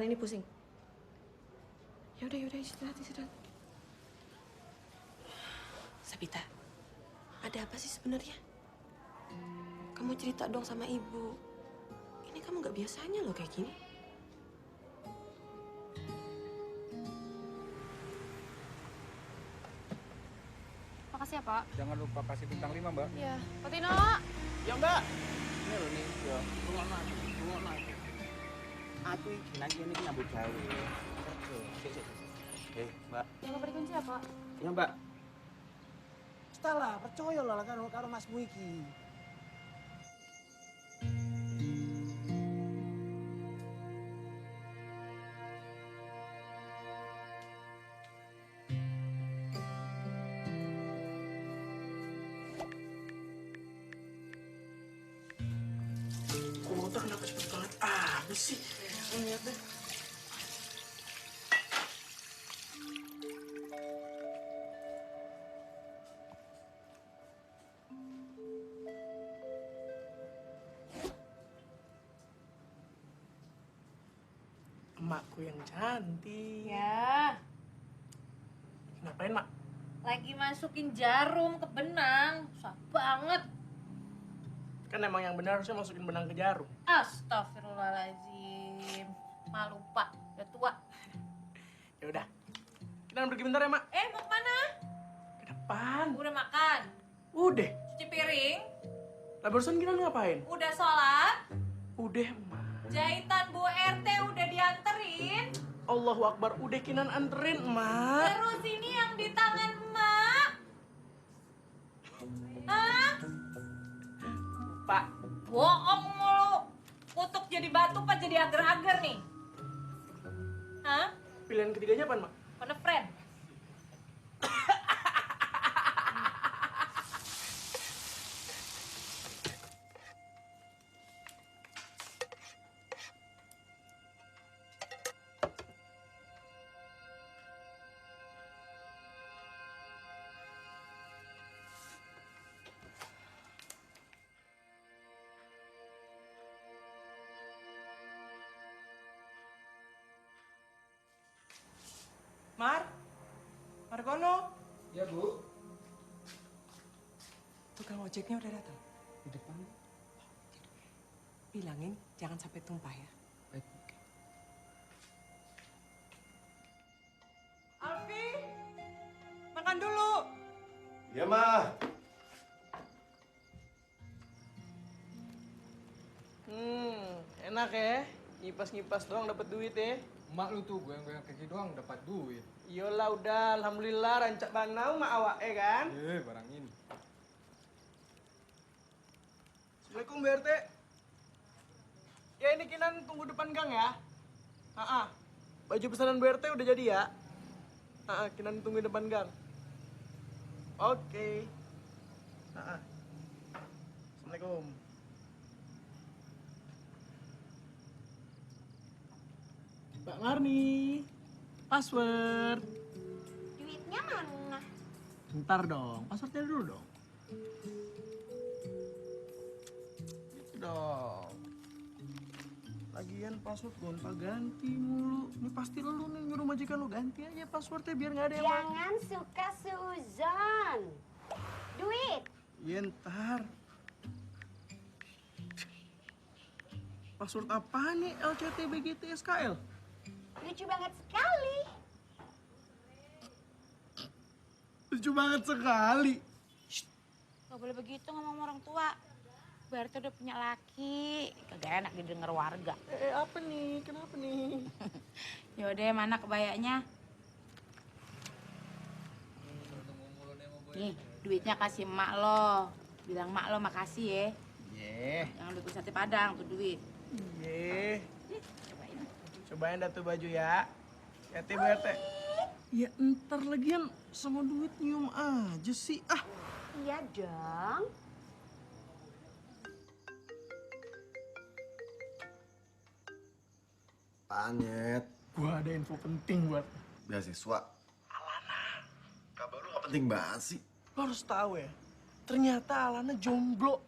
Ini pusing. Yaudah, istirahat. Sabita, ada apa sih sebenarnya? Kamu cerita dong sama ibu. Ini kamu nggak biasanya loh kayak gini. Makasih ya, Pak. Jangan lupa kasih bintang 5, Mbak. Iya. Pak Tino. Ya Mbak. Ini loh nih, ya. Tunggu lagi. Aku iki lagi ini nyambut gawe. Kerja. Mbak. Yang beri kunci ya, Pak? Ya Mbak. Setelah percaya lah karo Masmu iki. Kota kenapa cepet banget apa sih? Lihat deh. Emakku yang cantik. Ya, Ngapain, Mak? lagi masukin jarum ke benang. Susah banget. Kan emang yang benar harusnya masukin benang ke jarum. Astagfirullahaladzim. Malu, Pak. Udah tua. Ya udah. Kita pergi bentar ya, Mak. Mau kemana? Ke depan. Udah makan? Udah. Cuci piring? Lah barusan kita ngapain? Udah sholat? Udah, Mak. Jahitan Bu RT udah dianterin? Allahu Akbar. Udah Kinan anterin, Mak. Terus ini yang di tangan emak? Hah? Pak. Bohong mulu. Kutuk jadi batu apa jadi agar-agar nih? Hah? Pilihan ketiganya apa, Mak? Mana friend? Margono. Ya, Bu. Tukang ojeknya udah datang. Di depan. Bilangin jangan sampai tumpah ya. Baik. Alfi, makan dulu. Ya, Ma. Enak ya. Ngipas-ngipas doang dapat duit ya. Emak lu tuh goyang-goyang kaki doang dapat duit. Iyalah udah, alhamdulillah rancak banau mak awak kan. Barang ini. Assalamualaikum BRT. Ya ini Kinan tunggu depan gang ya. Baju pesanan BRT udah jadi ya. Kinan tunggu depan gang. Oke. Assalamualaikum. Mbak Marni, password. Duitnya mana? Bentar dong, passwordnya dulu dong. Gitu dong. Lagian password gonta ganti mulu. Ini pasti lu nih nyuruh majikan lu ganti aja passwordnya biar nggak ada yang Jangan suka seuzon. Duit. Iya ntar. Password apa nih LCTBGTSKL? Lucu banget sekali. Lucu banget sekali. Gak boleh begitu ngomong orang tua. Berarti udah punya laki. Kagak enak didengar warga. Apa nih? Kenapa nih? Yaudah, mana kebayanya? Nih, duitnya kasih emak lo. Bilang emak lo makasih ya. Jangan dukung sate padang tuh duit. Iya. Cobain. Cobain dah tuh baju ya. Hati BRT. Ya ntar lagian sama duit nyium aja sih. Iya dong. Panyet. Gua ada info penting buat. Beasiswa. Alana. Kabar lu gak penting banget sih. Lo harus tahu ya. Ternyata Alana jomblo.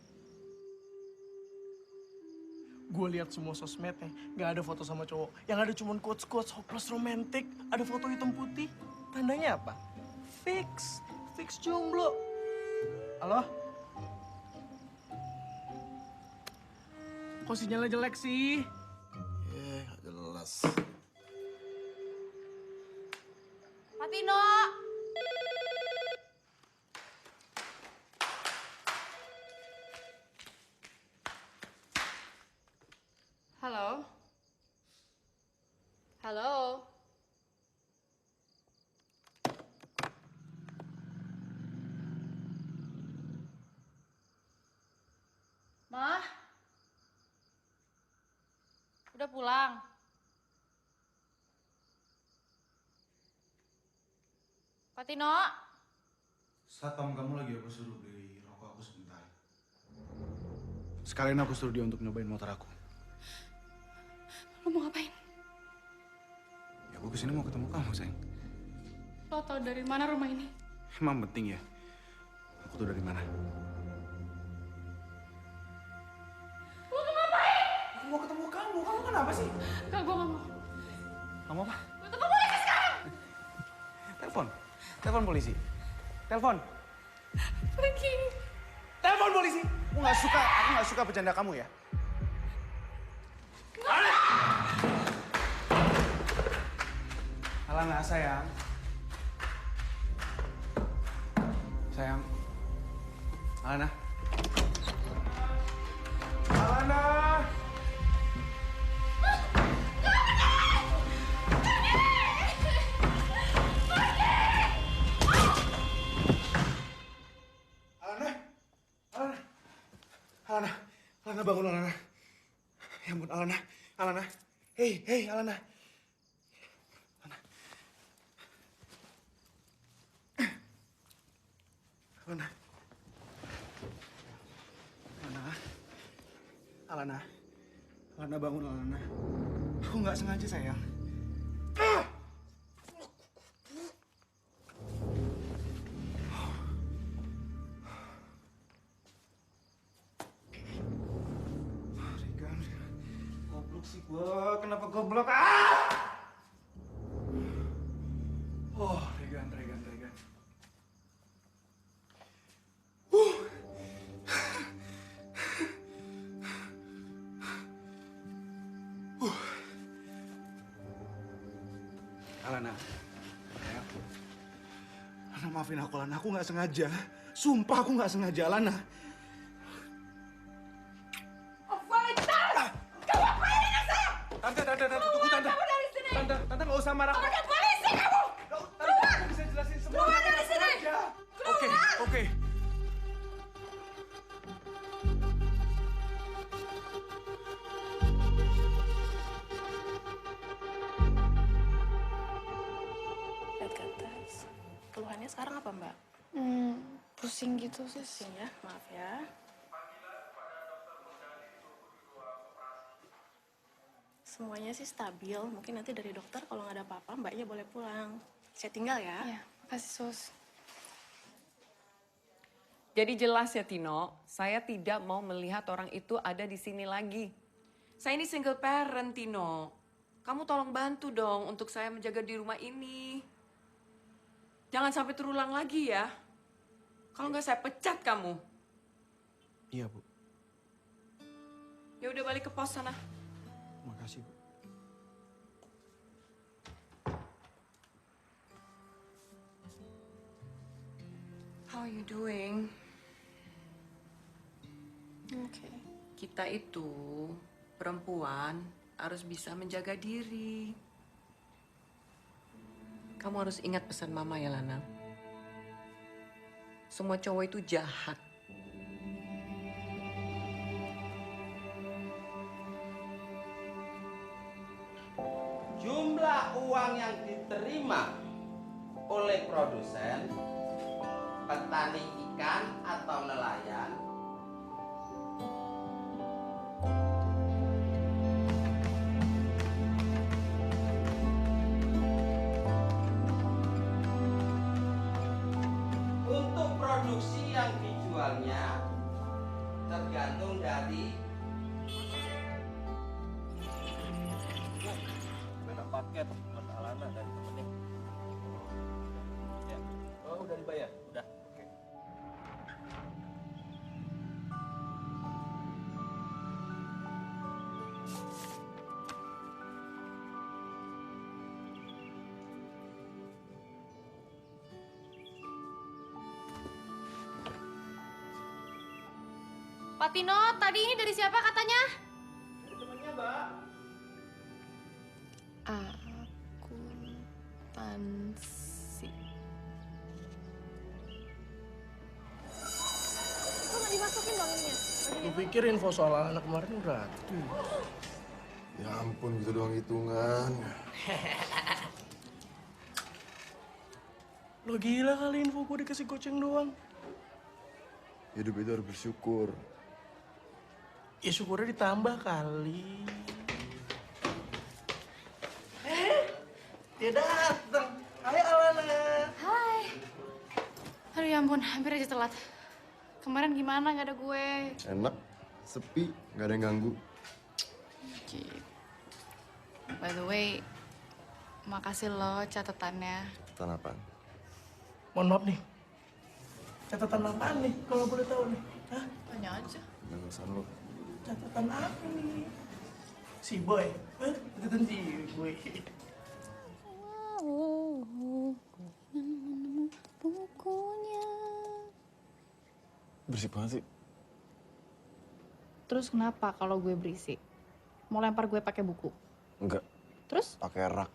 Gue lihat semua sosmednya, nggak ada foto sama cowok. Yang ada cuma quotes-quotes hopeless romantic. Ada foto hitam putih. Tandanya apa? Fix jomblo. Halo? Kok sinyalnya jelek sih? Gak jelas. Pak Tino! Halo? Halo? Mah? Udah pulang? Pak Tino? Satpam kamu lagi aku suruh beli rokok aku sebentar. Sekalian aku suruh dia untuk nyobain motor aku. Lo mau ngapain? Ya aku kesini mau ketemu kamu, sayang. Lo tau dari mana rumah ini? Emang penting ya? Aku tuh dari mana? Lo mau ngapain? Aku mau ketemu kamu. Kamu kenapa sih? Enggak, gue gak mau. Kamu apa? Gue telepon polisi sekarang! Telepon. Telepon polisi. Telepon. Pergi. Telepon polisi. Aku nggak suka bercanda kamu ya. Alana, sayang. Sayang. Alana. Alana. Alana bangun, Alana. Ya ampun, Alana. Hei, Alana. Alana bangun, Alana. Aku nggak sengaja, sayang. Regan. Goblok sih gua. Kenapa goblok? Oh, Regan. Alana, maafin aku, Alana. Aku nggak sengaja. Sumpah aku nggak sengaja, Alana. Tante, tunggu, Tante. Tante nggak usah marah. Pakai polisi kamu. Tante, aku bisa jelasin semua. Keluar dari sini. Oke. Lihat ke atas. Keluhannya sekarang apa, Mbak? Pusing gitu, Sis. Pusing ya, maaf ya. Semuanya sih stabil. Mungkin nanti dari dokter kalau nggak ada apa-apa, Mbaknya boleh pulang. Saya tinggal ya. Iya, makasih, Sus. Jadi jelas ya Tino, saya tidak mau melihat orang itu ada di sini lagi. Saya ini single parent Tino. Kamu tolong bantu dong untuk saya menjaga di rumah ini. Jangan sampai terulang lagi ya. Kalau nggak saya pecat kamu. Iya, Bu. Ya udah balik ke pos sana. Makasih, Bu. How are you doing? Oke. Kita itu perempuan harus bisa menjaga diri. Kamu harus ingat pesan Mama ya, Lana. Semua cowok itu jahat. Jumlah uang yang diterima oleh produsen, petani ikan atau nelayan untuk produksi yang dijualnya tergantung dari tiket buat Alana dari temennya. Ya. Oh, udah dibayar? Udah. Oke. Pak Tino, tadi ini dari siapa katanya? Dari temennya, Mbak. Akuntansi. Kok nggak dimasukin dong ininya? Gue pikir info soal anak kemarin gratis. Ya ampun, gitu doang hitungan. Lo gila kali info gue dikasih goceng doang. Hidup itu harus bersyukur. Ya syukurnya ditambah kali. Dia datang. Hai Alana. Hai. Aduh ya ampun, hampir aja telat. Kemarin gimana nggak ada gue? Enak, sepi, nggak ada yang ganggu. Gitu. By the way, makasih lo catatannya. Catatan apaan? Mohon maaf nih. Catatan apaan nih kalau boleh tahu nih? Hah? Tanya aja. Nggak urusan lo. Catatan apa nih? Si boy. Hah? Catatan si boy. Bukunya. Bersih banget sih. Terus kenapa kalau gue berisik? Mau lempar gue pakai buku? Enggak, Terus? pakai rak.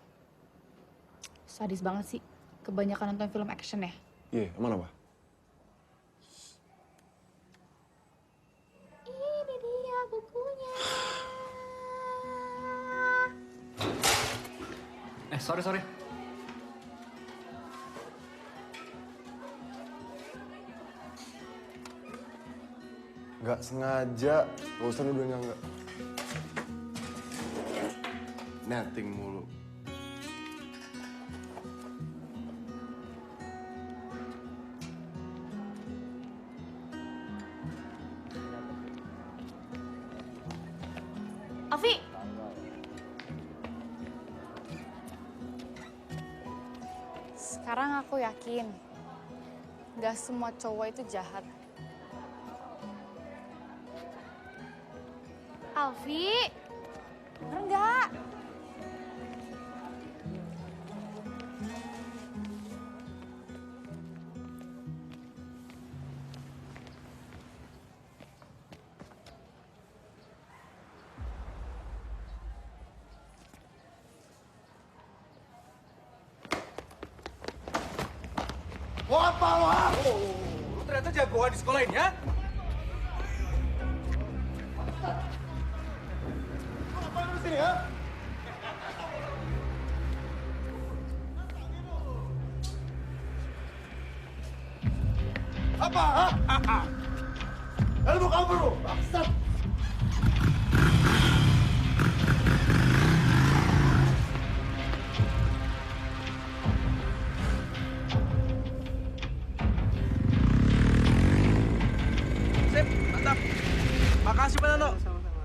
Sadis banget sih. Kebanyakan nonton film action ya. Iya, emang apa? Ini dia bukunya. Sorry. Nggak sengaja, nggak usah nuduh yang enggak. Netting mulu. Alfi! Sekarang aku yakin, gak semua cowok itu jahat. Alfi, bener nggak? Mau apa lo? Lu ternyata jagoan di sekolah ini ya? Ngapain lu sini ya? Apa? Lalu mau kabur lu? Bangsat! Sip, mantap. Makasih Pak Nano. Sama-sama.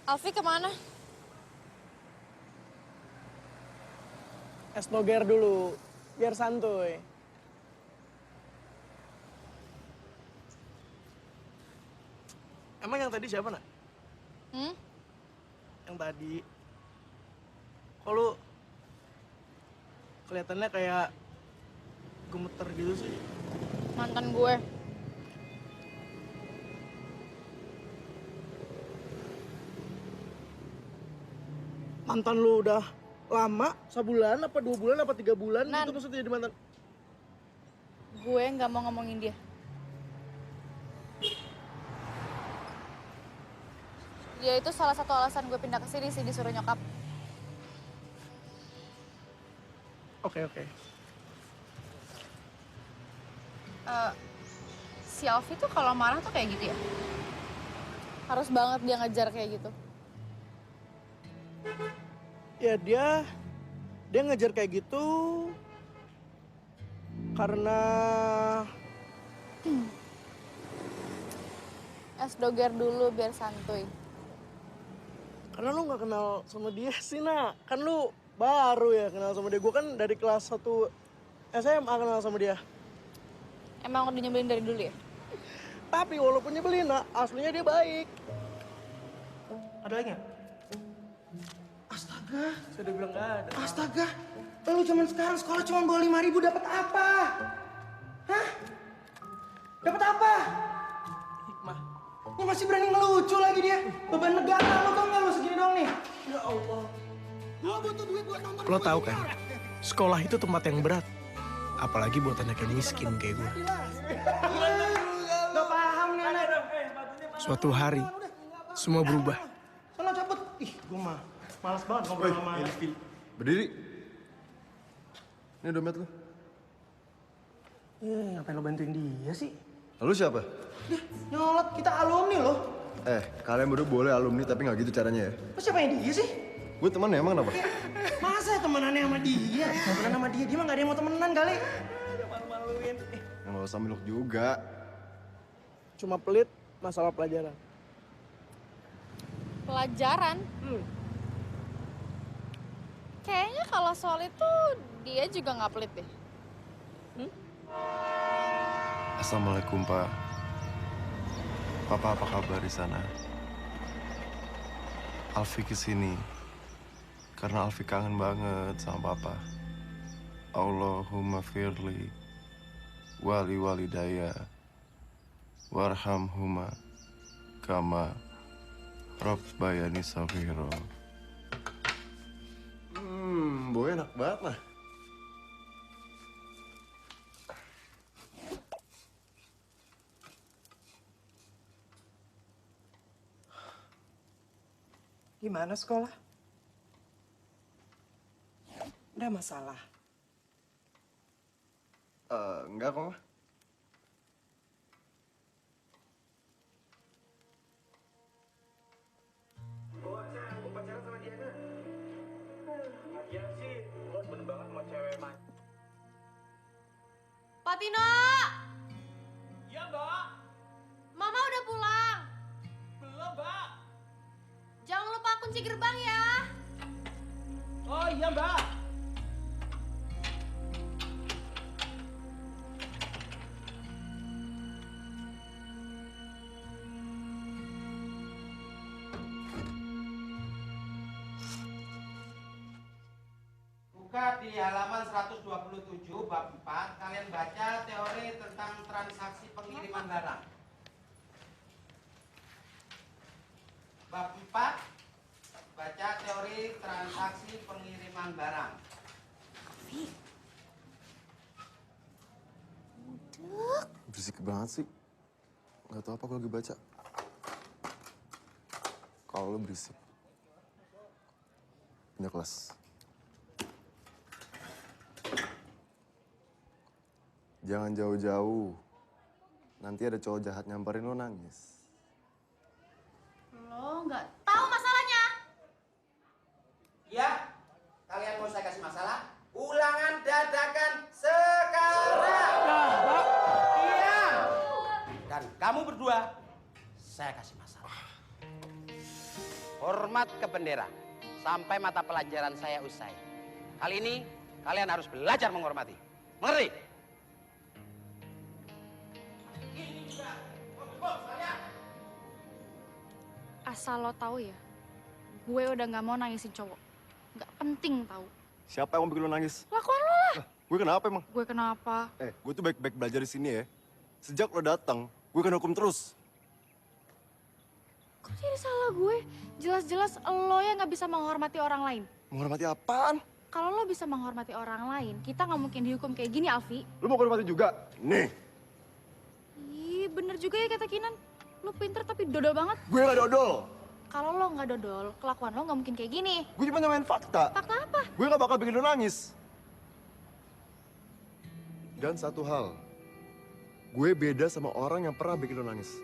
Alfi kemana? Es doger dulu, biar santuy. Emang yang tadi siapa, Nak? Yang tadi. Kok lu kelihatannya kayak gemeter gitu sih? Mantan gue. Mantan lu udah lama? Sebulan, apa 2 bulan, apa 3 bulan? Nan. Itu maksudnya jadi mantan? Gue nggak mau ngomongin dia. Dia itu salah satu alasan gue pindah ke sini sih, disuruh nyokap. Oke. Si Alfi tuh kalau marah tuh kayak gitu ya? Harus banget dia ngejar kayak gitu. Ya dia ngejar kayak gitu karena Es doger dulu biar santuy. Karena lu nggak kenal sama dia sih, Nak. Kan lu baru ya kenal sama dia. Gue kan dari kelas 1 SMA kenal sama dia. Emang udah nyebelin dari dulu ya? Tapi walaupun nyebelin, Nak, aslinya dia baik. Ada lagi nggak? Astaga. Saya udah bilang nggak ada. Astaga. Lu zaman sekarang sekolah cuma bawa 5.000 dapat apa? Hah? Dapat apa? Hikmah. Ini masih berani ngelucu lagi dia. Beban negara lu tau nggak lu segini doang nih? Ya Allah. Gua butuh duit buat nonton. Lo tahu kan, sekolah itu tempat yang berat. Apalagi buat anak yang miskin kayak gue. Gak paham nih anak. Suatu hari, semua berubah. Sana cabut. Ih, gua mah malas banget ngobrol sama Elvi. Berdiri. Ini dompet lu. Ngapain lo bantuin dia sih? Lalu siapa? Dia nyolot, kita alumni loh. Kalian berdua boleh alumni tapi nggak gitu caranya ya. Lo siapa yang dia sih? Gue teman ya, emang kenapa? Masa temenannya sama dia? Temenan sama dia mah gak ada yang mau temenan kali. Malu-maluin. Nggak usah miluk juga. Cuma pelit masalah pelajaran. Pelajaran? Kayaknya kalau soal itu dia juga nggak pelit deh. Assalamualaikum, Pak. Papa, apa kabar di sana? Alfi kesini karena Alfi kangen banget sama Papa. Allahumma firli wali walidaya warhamhuma kama rabbayani saghira. Boy enak banget lah. Gimana sekolah? Ada masalah? Enggak kok, Ma. Pak Tino! Iya, Mbak. Mama udah pulang. Belum, Mbak. Jangan lupa kunci gerbang ya. Oh iya, Mbak. Buka di halaman 127 bab 4, kalian baca teori tentang transaksi pengiriman barang. Bab 4, baca teori transaksi pengiriman barang. Berisik banget sih. Nggak tahu apa gue lagi baca. Kalau lo berisik. Pindah kelas. Jangan jauh-jauh. Nanti ada cowok jahat nyamperin lo nangis. Lo nggak tahu masalahnya. Ya, kalian mau saya kasih masalah? Ulangan dadakan sekarang. Iya. Dan kamu berdua, saya kasih masalah. Hormat ke bendera sampai mata pelajaran saya usai. Kali ini kalian harus belajar menghormati. Mengerti? Asal lo tahu ya, gue udah nggak mau nangisin cowok. Nggak penting tahu. Siapa yang mau bikin lo nangis? Lakuan lo lah. Gue kenapa emang? Gue kenapa? Gue tuh baik-baik belajar di sini ya. Sejak lo datang, gue kena hukum terus. Kok jadi salah gue? Jelas-jelas lo yang nggak bisa menghormati orang lain. Menghormati apaan? Kalau lo bisa menghormati orang lain, kita nggak mungkin dihukum kayak gini, Alfi. Lo mau hormati juga? Nih. Ih, bener juga ya kata Kinan. Lo pinter tapi dodol banget. Gue gak dodol. Kalau lo nggak dodol, kelakuan lo nggak mungkin kayak gini. Gue cuma nyamain fakta. Fakta apa? Gue gak bakal bikin lo nangis. Dan satu hal. Gue beda sama orang yang pernah bikin lo nangis.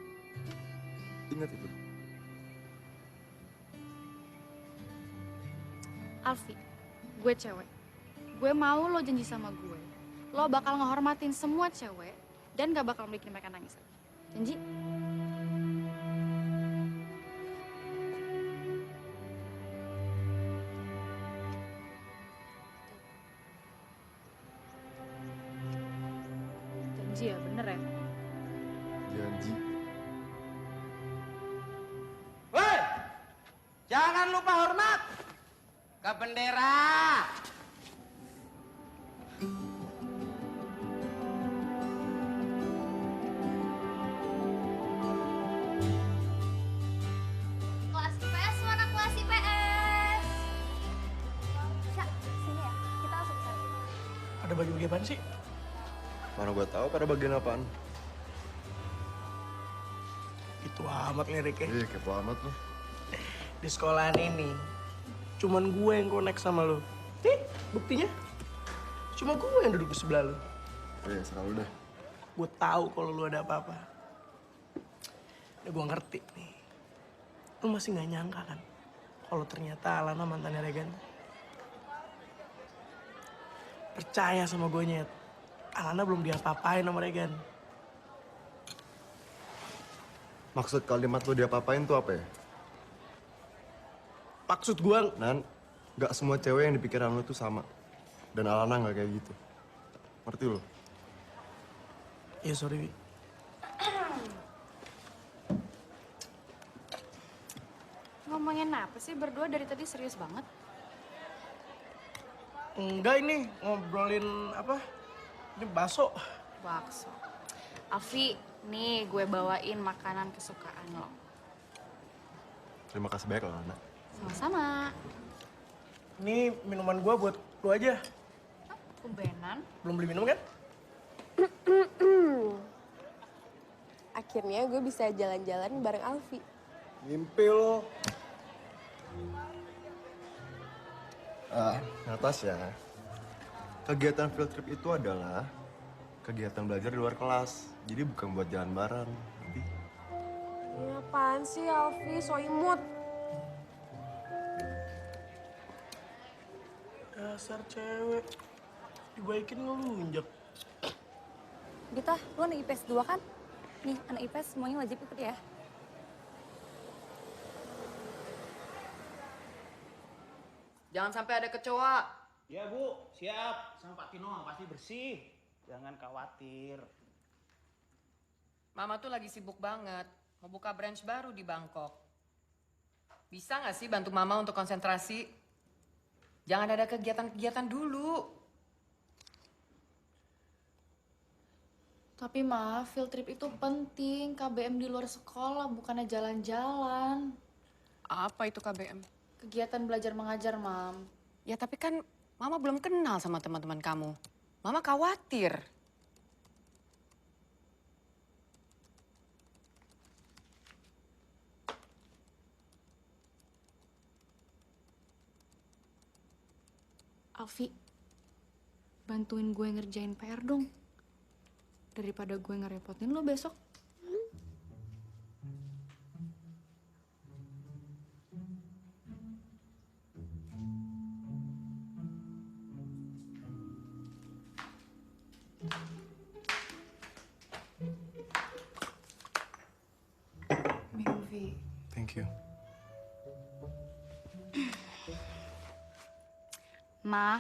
Ingat itu. Alfi, gue cewek. Gue mau lo janji sama gue. Lo bakal ngehormatin semua cewek dan gak bakal bikin mereka nangis. Janji? Janji ya, bener ya? Janji. Woi, jangan lupa hormat ke bendera. Kelas IPS mana kelas IPS? Syak, sini ya. Kita langsung ke sana. Ada bagi-bagi apaan sih? Mana gue tahu pada bagian apaan. Itu amat liriknya. Iya, kepo amat lu. Di sekolahan ini, cuman gue yang connect sama lo. Nih, buktinya. Cuma gue yang duduk di sebelah lo. Iya, selalu deh. Gue tahu kalau lu ada apa-apa. Ya gue ngerti nih. Lu masih nggak nyangka kan? Kalau ternyata Alana mantannya Regan. Percaya sama gue, Nyet. Alana belum diapa-apain sama Regan. Maksud kalimat lu diapa-apain tuh apa ya? Maksud gue... Nan, gak semua cewek yang di pikiran lu tuh sama. Dan Alana gak kayak gitu. Ngerti lu? Iya, sorry, Wi. Ngomongin apa sih berdua dari tadi serius banget? Enggak ini, ngobrolin apa? Ini bakso. Bakso. Alfi, nih gue bawain makanan kesukaan lo. Terima kasih banyak lah, Alana. Sama-sama. Ini minuman gue buat lu aja. Tumbenan. Belum beli minum kan? Akhirnya gue bisa jalan-jalan bareng Alfi. Mimpi lo. Natasha, kegiatan field trip itu adalah kegiatan belajar di luar kelas. Jadi bukan buat jalan bareng. Nanti. Ini apaan sih Alfi? So imut. Dasar cewek. Dibaikin ngelunjak. Dita, lu anak IPS 2 kan? Nih, anak IPS semuanya wajib ikut ya. Jangan sampai ada kecoa. Ya Bu, siap. Sama Pak Tino pasti bersih. Jangan khawatir. Mama tuh lagi sibuk banget. Mau buka branch baru di Bangkok. Bisa nggak sih bantu Mama untuk konsentrasi? Jangan ada kegiatan-kegiatan dulu. Tapi Ma, field trip itu penting. KBM di luar sekolah, bukannya jalan-jalan. Apa itu KBM? Kegiatan belajar mengajar, Mam. Ya tapi kan Mama belum kenal sama teman-teman kamu. Mama khawatir. Alfi, bantuin gue ngerjain PR dong. Daripada gue ngerepotin lo besok. Minum, Vi. Thank you. Ma,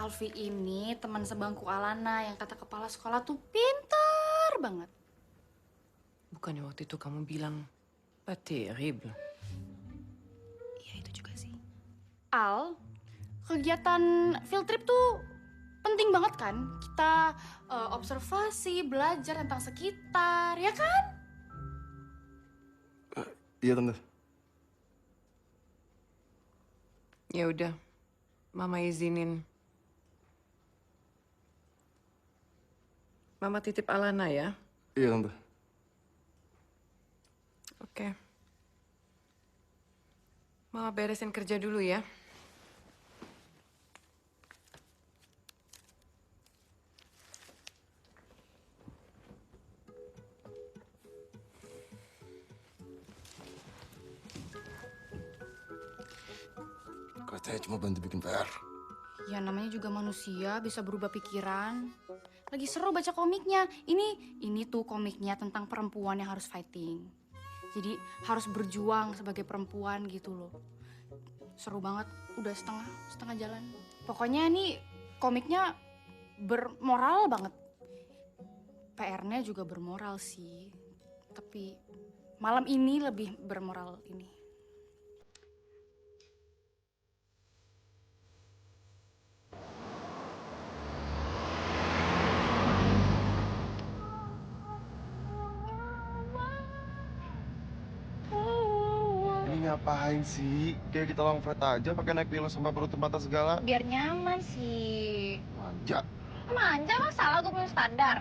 Alfi ini teman sebangku Alana yang kata kepala sekolah tuh pintar banget. Bukannya waktu itu kamu bilang, pas terrible. Iya itu juga sih. Al, kegiatan field trip tuh penting banget kan? Kita observasi, belajar tentang sekitar, ya kan? Iya, Tante. Ya udah, Mama izinin. Mama titip Alana ya. Iya, Tante. Oke. Mama beresin kerja dulu ya. Katanya cuma bantu bikin PR. Ya namanya juga manusia bisa berubah pikiran. Lagi seru baca komiknya. Ini tuh komiknya tentang perempuan yang harus fighting. Jadi harus berjuang sebagai perempuan gitu loh. Seru banget, udah setengah jalan. Pokoknya ini komiknya bermoral banget. PR-nya juga bermoral sih. Tapi malam ini lebih bermoral ini. Ini ngapain sih? Kayak kita long flight aja pakai naik Nilo sampai perut mata segala. Biar nyaman sih. Manja. Manja mah salah, gue punya standar.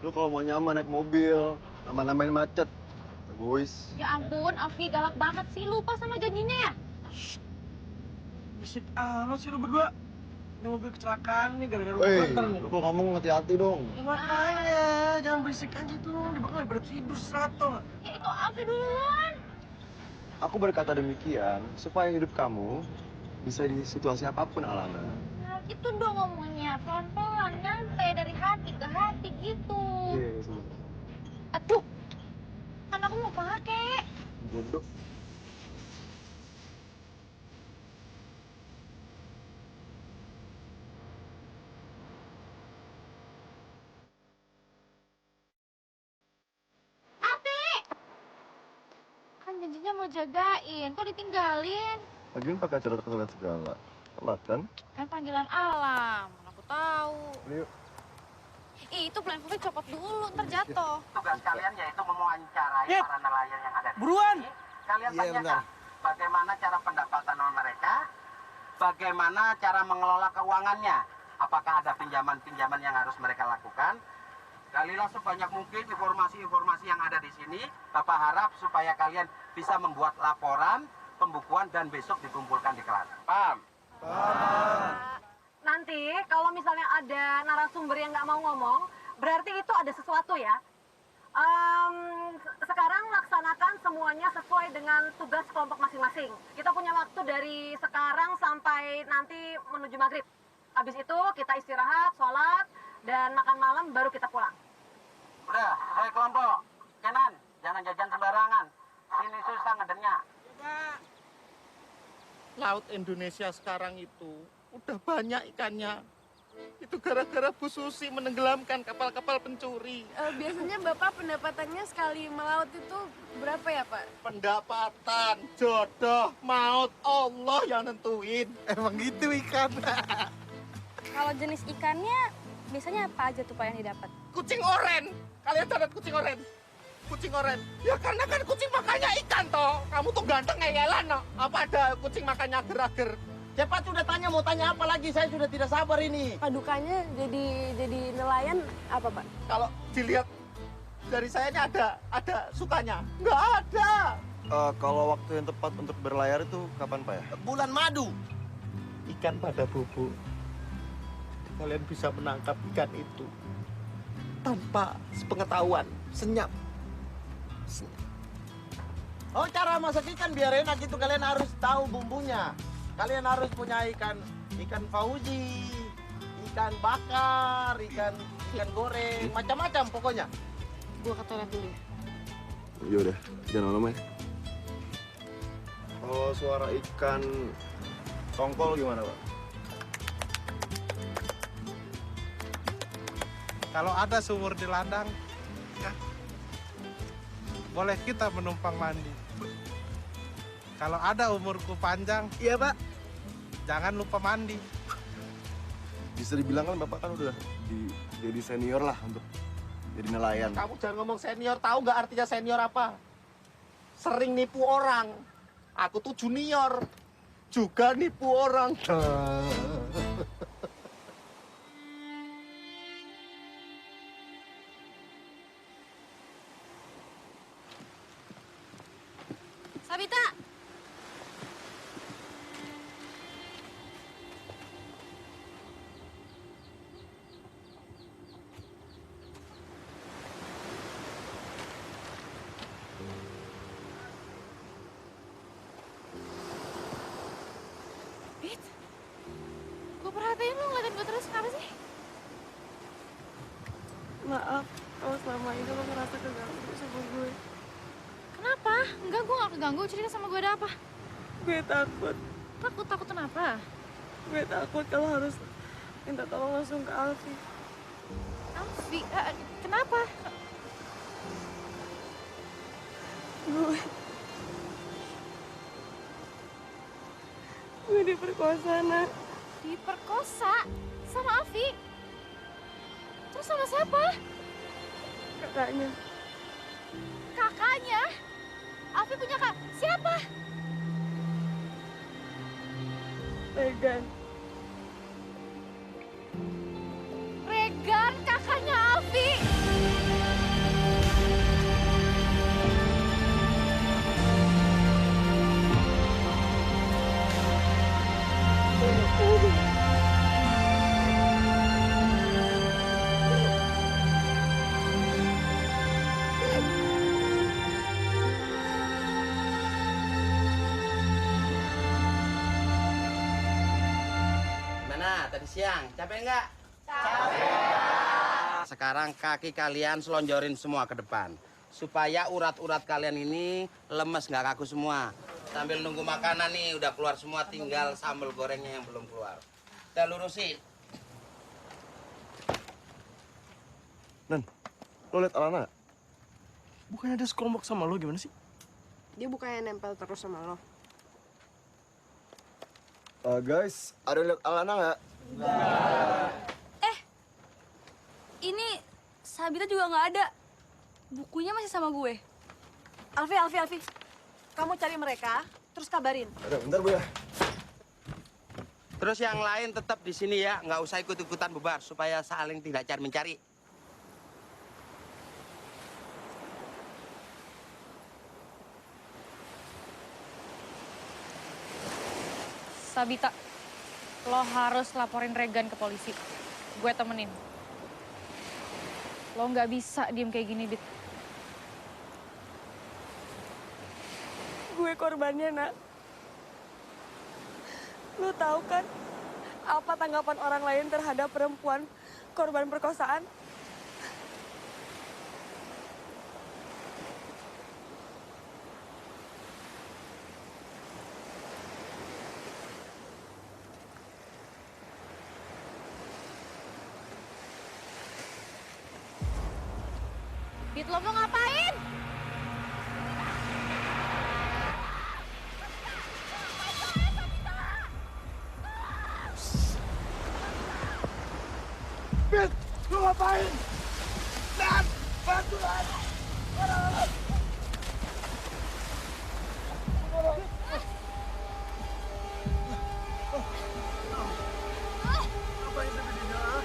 Lu kalau mau nyaman naik mobil, namain macet. Egois. Ya ampun, Afi galak banget sih. Lupa sama janjinya ya? Berisik amat sih lu berdua. Ini mobil kecelakaan nih gara-gara Woi, muter nih. lu kalau ngomong hati-hati dong. Ya makanya, jangan berisik aja tuh. Dia bakal bertidur serato. Ya itu Afi duluan. Aku berkata demikian supaya hidup kamu bisa di situasi apapun, Alana. Nah, gitu dong ngomongnya. Pelan-pelan, nyampe dari hati ke hati gitu. Iya, Aduh, kan aku mau pakai. bodoh. Kan janjinya mau jagain, kok ditinggalin? Lagian pakai acara terkenal segala. Telat kan? Kan panggilan alam, mana aku tahu. Yuk. Ih, itu blindfoldnya copot dulu, ntar jatuh. Tugas kalian yaitu mewawancarai Yep. para nelayan yang ada di Buruan. sini. Kalian Iya, tanyakan bentar. bagaimana cara pendapatan mereka, bagaimana cara mengelola keuangannya, apakah ada pinjaman-pinjaman yang harus mereka lakukan. Galilah sebanyak mungkin informasi-informasi yang ada di sini. Bapak harap supaya kalian bisa membuat laporan, pembukuan, dan besok dikumpulkan di kelas. Paham? Nanti kalau misalnya ada narasumber yang nggak mau ngomong, berarti itu ada sesuatu ya. Sekarang laksanakan semuanya sesuai dengan tugas kelompok masing-masing. Kita punya waktu dari sekarang sampai nanti menuju maghrib. Habis itu kita istirahat, sholat, dan makan malam baru kita pulang. Udah, sesuai kelompok. Kenan, jangan jajan sembarangan. Sini susah ngedernya. Laut Indonesia sekarang itu udah banyak ikannya. Itu gara-gara Bu Susi menenggelamkan kapal-kapal pencuri. Biasanya Bapak pendapatannya sekali melaut itu berapa ya, Pak? Pendapatan, jodoh, maut, Allah yang nentuin. Emang gitu ikan. Kalau jenis ikannya biasanya apa aja tuh Pak yang didapat? Kucing oren. Kalian tahu kucing oren? Kucing oren. Ya karena kan kucing makannya ikan toh. Kamu tuh ganteng ngeyelan no. Apa ada kucing makannya ager-ager? Cepat sudah tanya, mau tanya apa lagi? Saya sudah tidak sabar ini. Padukannya jadi nelayan apa, Pak? Kalau dilihat dari saya ini ada sukanya. Nggak ada. Kalau waktu yang tepat untuk berlayar itu kapan, Pak ya? Bulan madu. Ikan pada bubuk. Kalian bisa menangkap ikan itu tanpa sepengetahuan, senyap. Oh, cara masak ikan biar enak itu kalian harus tahu bumbunya. Kalian harus punya ikan fauzi, ikan bakar, ikan goreng, macam-macam pokoknya. Gua ke toilet dulu ya. Ya udah, jangan lama ya. Kalau suara ikan tongkol gimana, Pak? Kalau ada sumur di ladang, boleh kita menumpang mandi. Kalau ada umurku panjang, Iya, Pak. jangan lupa mandi. Bisa dibilang kan Bapak kan udah jadi senior lah untuk jadi nelayan. Kamu jangan ngomong senior, tahu nggak artinya senior apa? Sering nipu orang. Aku tuh junior, juga nipu orang. Sabita! Bit, gue perhatiin lu ngeliatin gue terus, kenapa sih? Maaf, kalau selama ini lo ngerasa keganggu sama gue. Kenapa? Enggak, gue gak keganggu. Cerita sama gue ada apa? Gue takut. Takut kenapa? Gue takut kalau harus minta tolong langsung ke Alfi. Alfi, kenapa? Gue diperkosa, Nak. Diperkosa? Sama Alfi? Terus sama siapa? Kakaknya. Kakaknya? Alfi punya kak? Siapa? Regan. Regan, kakaknya Alfi. Gimana tadi siang? Capek nggak? Capek. Sekarang kaki kalian selonjorin semua ke depan. Supaya urat-urat kalian ini lemes, nggak kaku semua. Sambil nunggu makanan nih, udah keluar semua, tinggal sambal gorengnya yang belum keluar. Udah lurusin. Nan, lo liat Alana nggak? Bukannya ada sekelompok sama lo, gimana sih? Dia bukannya nempel terus sama lo. Guys, ada yang lihat Alana nggak? Ini Sabita juga nggak ada. Bukunya masih sama gue. Alfi. Kamu cari mereka, terus kabarin. Ada, bentar Bu ya. Terus yang lain tetap di sini ya, nggak usah ikut-ikutan bubar supaya saling tidak cari mencari. Sabita, lo harus laporin Regan ke polisi. Gue temenin. Lo nggak bisa diem kayak gini, Dit. Gue korbannya, Nak. Lo tahu kan apa tanggapan orang lain terhadap perempuan korban perkosaan? Dit, lo mau ngapain? Bet, lo ngapain? Nan, bantu Nan! Ngapain sampai di dalam?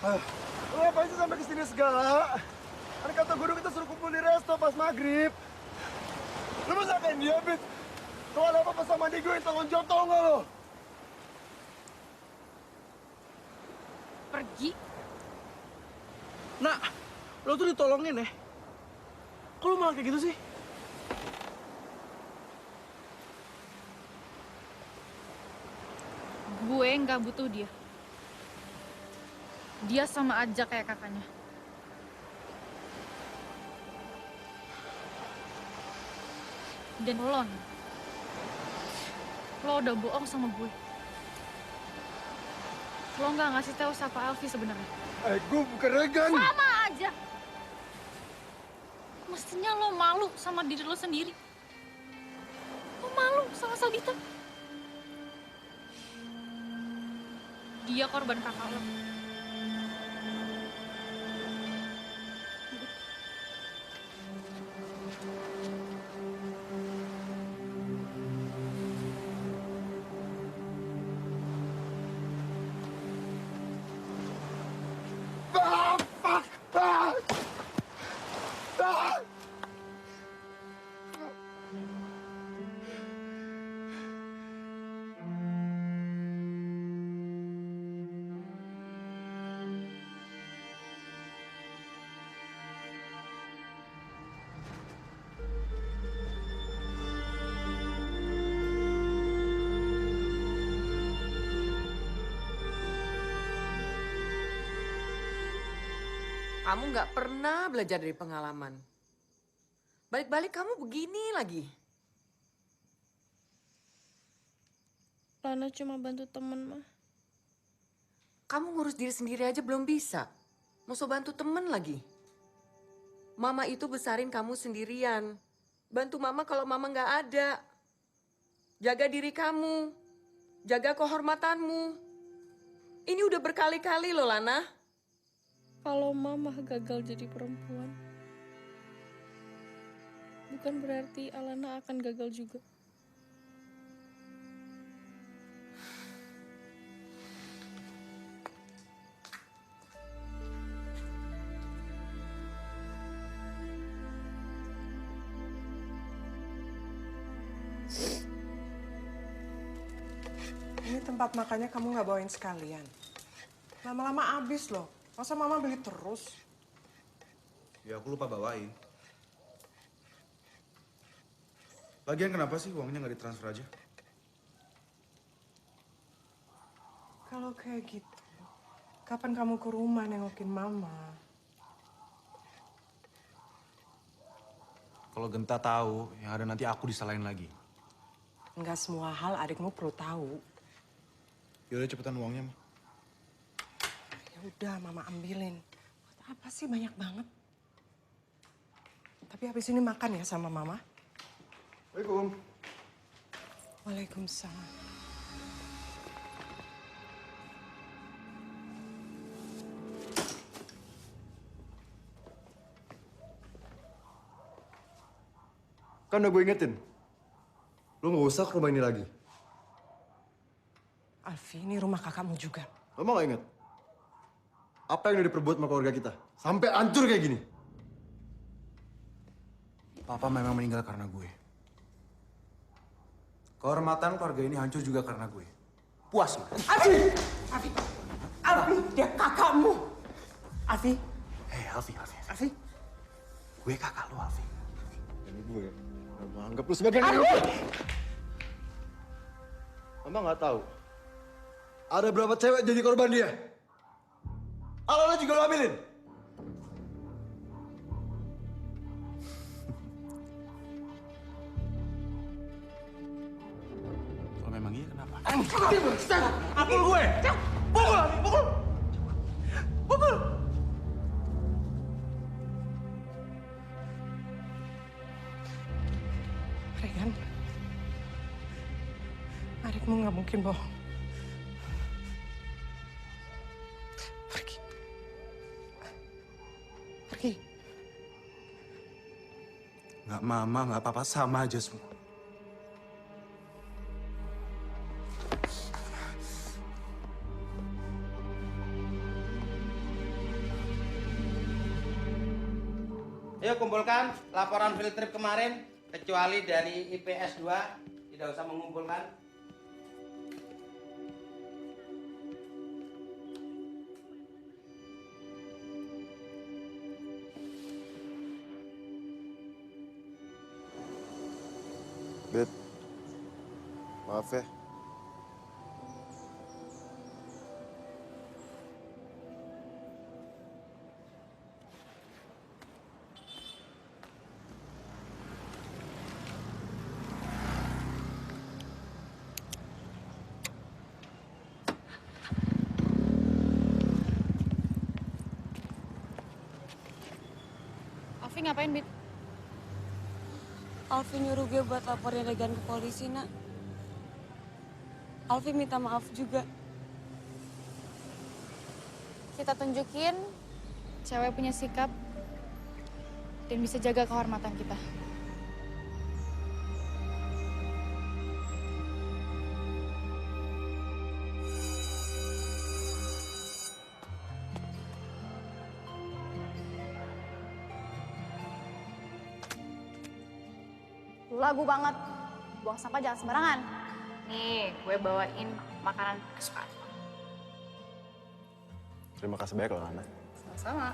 Lo ngapain sih sampai kesini segala? Kan kata guru kita suruh kumpul di resto pas maghrib. Lo masa kayak dia, Bet? Kalau ada apa-apa sama dia, gue yang tanggung jawab, tau nggak lo? Pergi. Nak, lo tuh ditolongin ya? Kok lo malah kayak gitu sih? Gue nggak butuh dia. Dia sama aja kayak kakaknya. Dan lo udah bohong sama gue. Lo nggak ngasih tahu siapa Alfi sebenarnya. Gue bukan Regan. Sama aja. Mestinya lo malu sama diri lo sendiri. Lo malu sama Sabita. Dia korban kakak lo. Kamu nggak pernah belajar dari pengalaman. Balik-balik kamu begini lagi. Lana cuma bantu temen, Ma. Kamu ngurus diri sendiri aja belum bisa. Mau bantu temen lagi. Mama itu besarin kamu sendirian. Bantu mama kalau mama nggak ada. Jaga diri kamu. Jaga kehormatanmu. Ini udah berkali-kali loh, Lana. Kalau Mama gagal jadi perempuan, bukan berarti Alana akan gagal juga. Ini tempat makannya kamu nggak bawain sekalian. Lama-lama habis loh. Masa mama beli terus? Ya aku lupa bawain. Lagian kenapa sih uangnya nggak ditransfer aja? Kalau kayak gitu, kapan kamu ke rumah nengokin mama? Kalau Genta tahu, yang ada nanti aku disalahin lagi. Nggak semua hal adikmu perlu tahu. Yaudah cepetan uangnya, Ma. Ya udah, mama ambilin. Buat apa sih banyak banget? Tapi habis ini makan ya sama mama. Waalaikumsalam. Waalaikumsalam. Kan udah gue ingetin. Lu nggak usah ke rumah ini lagi. Alfi, ini rumah kakakmu juga. Lo mau nggak inget? Apa yang udah diperbuat sama keluarga kita? Sampai hancur kayak gini. Papa memang meninggal karena gue. Kehormatan keluarga ini hancur juga karena gue. Puas, Ma? Alfi! Alfi! Alfi, dia kakakmu! Alfi! Hei, Alfi. Alfi! Gue kakak lu, Alfi. Ini gue udah anggap lu sebagai anak gue. Mama nggak tahu. Ada berapa cewek jadi korban dia? Alana juga lo ambilin. Kalau memang iya kenapa? Pukul gue! Pukul! Pukul! Pukul! Regan, adikmu nggak mungkin bohong. Pergi. Pergi. Nggak mama, nggak papa, sama aja semua. Ayo kumpulkan laporan field trip kemarin, kecuali dari IPS 2, tidak usah mengumpulkan. Bet, maaf ya. Alfi ngapain, Bit? Alfi nyuruh gue buat laporin Regan ke polisi, Nak. Alfi minta maaf juga. Kita tunjukin cewek punya sikap dan bisa jaga kehormatan kita. Lagu banget. Buang sampah jangan sembarangan. Nih, gue bawain makanan kesukaan. Terima kasih banyak loh, Lana. Sama-sama.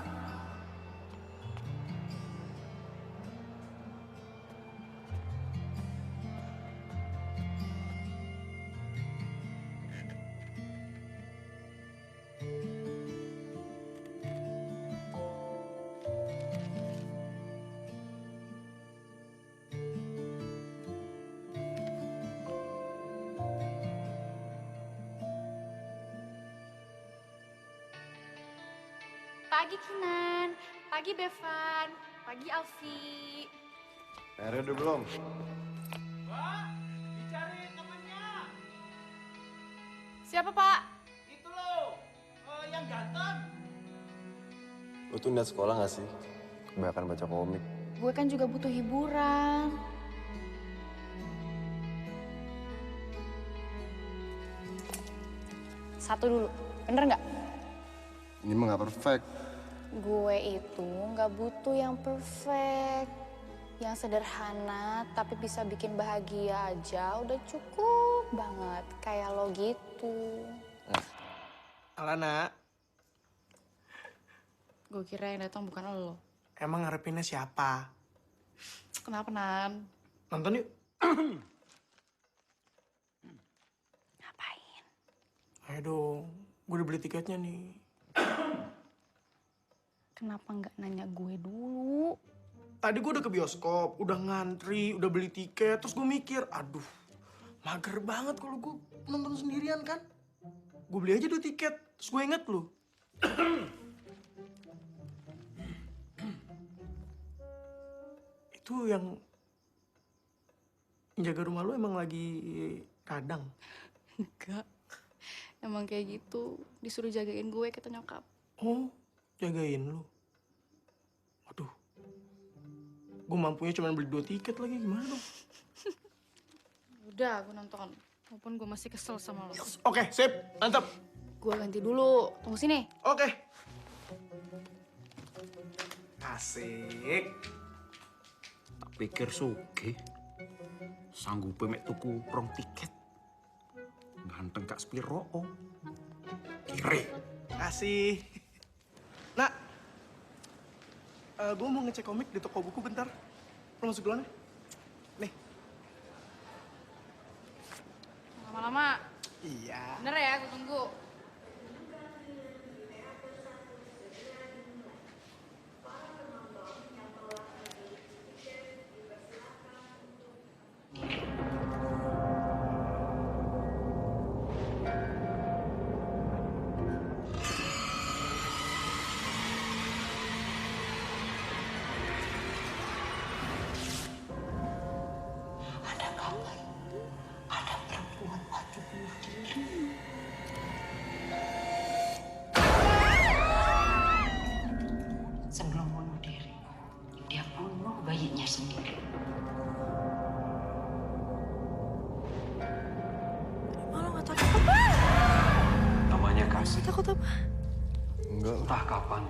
Pagi Kinan, pagi Bevan, pagi Alfi. PR udah belum? Mbak, dicari temannya. Siapa Pak? Itu loh, yang ganteng. Lo tuh niat sekolah gak sih? Kebanyakan baca komik. Gue kan juga butuh hiburan. Satu dulu, bener nggak? Ini mah gak perfect. Gue itu nggak butuh yang perfect. Yang sederhana tapi bisa bikin bahagia aja udah cukup banget. Kayak lo gitu. Alana, Gue kira yang datang bukan lo. emang ngarepinnya siapa? Kenapa, Nan? Nonton yuk. Ngapain? Ayo dong, gue udah beli tiketnya nih. Kenapa nggak nanya gue dulu? Tadi gue udah ke bioskop, udah ngantri, udah beli tiket, terus gue mikir, aduh, mager banget kalau gue nonton sendirian kan. Gue beli aja 2 tiket, terus gue inget lu. Itu yang jaga rumah lu emang lagi kadang? Enggak. Emang kayak gitu, disuruh jagain gue kata nyokap. Oh, jagain lu? Waduh, gue mampunya cuma beli 2 tiket lagi, gimana dong? Udah, gue nonton. Walaupun gue masih kesel sama lo. Oke, sip, mantap. Gue ganti dulu. Tunggu sini. Oke. Asik. Tak pikir suge. Sanggup mek tuku rong tiket. Ganteng Kak Spiro. Kiri. Kasih. Nak, gue mau ngecek komik di toko buku bentar. Lo masuk duluan ya? Nih. Lama-lama. Iya. Bener ya, gue tunggu. Ada kabar, ada perempuan maju bunuh diri. Sebelum bunuh diri, dia bunuh bayinya sendiri. Malu nggak takut apa? Namanya kasih. Takut apa? Enggak. Entah kapan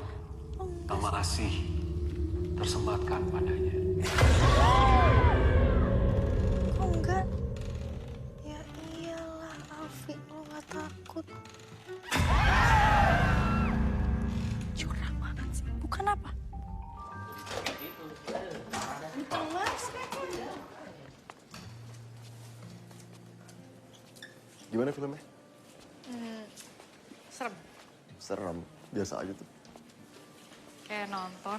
nama asih tersematkan padanya. Kok enggak? Ya iyalah, Alfi, lo nggak takut. Curang banget sih. Bukan apa? Betul mas. Gimana filmnya? Serem. Serem. Biasa aja tuh. Kayak nonton.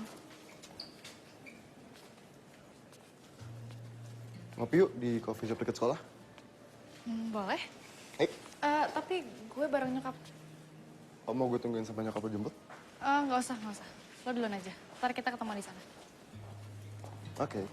Ngopi yuk di coffee shop dekat sekolah. Boleh. Eh, Tapi gue bareng nyokap. oh, mau gue tungguin sampai nyokap lo jemput? Nggak usah. Lo duluan aja. Ntar kita ketemu di sana. Oke.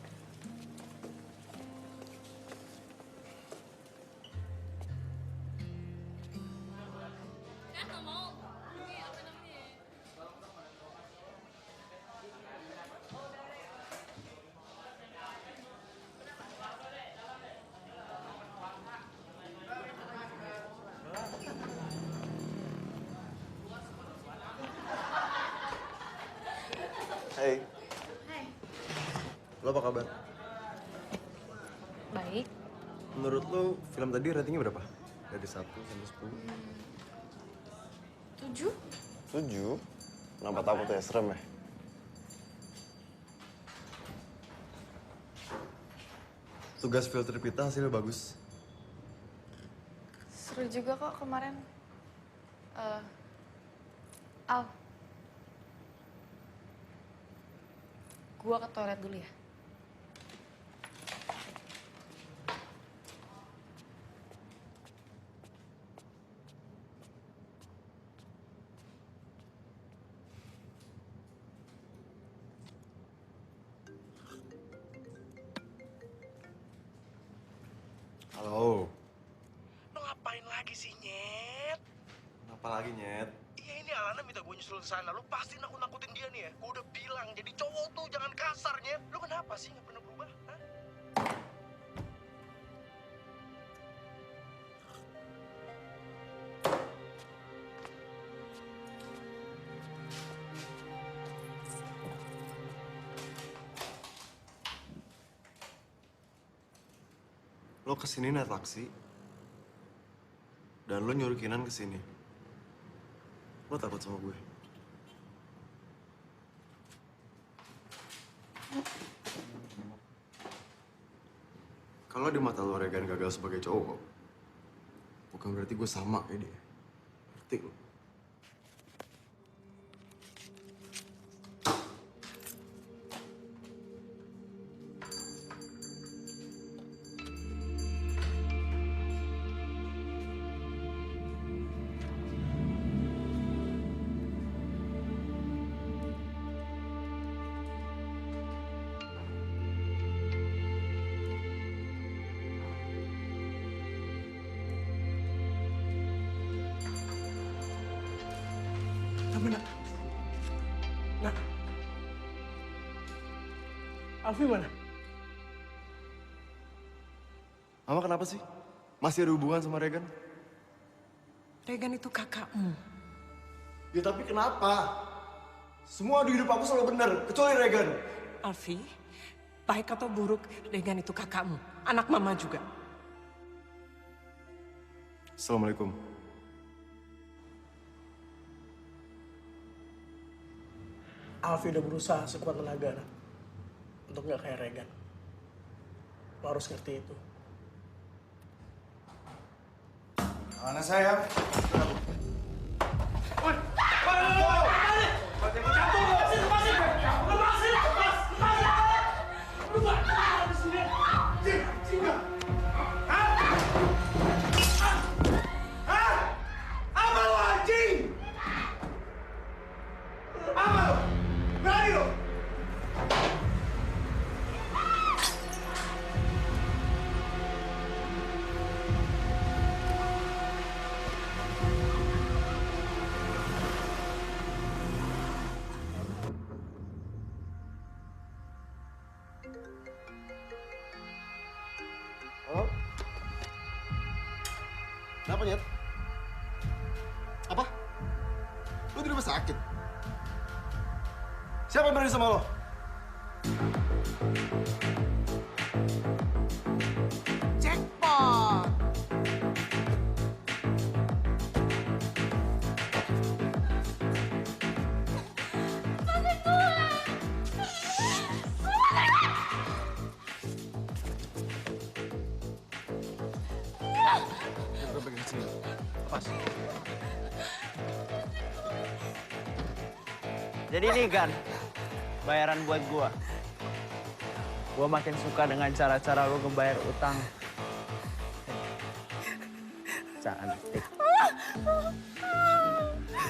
Hai. Hai. Lo apa kabar? Baik. Menurut lo film tadi ratingnya berapa? Dari 1 sampai 10? 7. 7? Kenapa takut ya? Serem ya? Tugas field trip kita hasilnya bagus. Seru juga kok kemarin. Al. Gua ke toilet dulu ya. Apalagi, Nyet? Iya, ini Alana minta gue nyusul ke sana. Lu pasti nakut-nakutin dia nih ya. Gue udah bilang, jadi cowok tuh jangan kasar, Nyet. Lu kenapa sih nggak pernah berubah? Hah? Lo kesini naik taksi, dan lo nyuruh Kinan kesini. Lo takut sama gue? Kalau di mata lo Regan gagal sebagai cowok, bukan berarti gue sama kayak dia. Ngerti lo? Nak. Alfi mana? Mama kenapa sih? Masih ada hubungan sama Regan? Regan itu kakakmu. Ya tapi kenapa? Semua di hidup aku selalu benar, kecuali Regan. Alfi, baik atau buruk, Regan itu kakakmu. Anak mama juga. Assalamualaikum. Alfi udah berusaha sekuat tenaga nak, untuk nggak kayak Regan. Lo harus ngerti itu. Mana sayang? Apa lo anjing? Apa lo? Berani lo? Halo? Kenapa, Nyet? Apa? Lu di rumah sakit? Siapa yang berani sama lo? Jackpot! Gue pegang sini. Lepas. Jadi nih Gan, bayaran buat gua. Gua makin suka dengan cara-cara lu ngebayar utang. Cantik.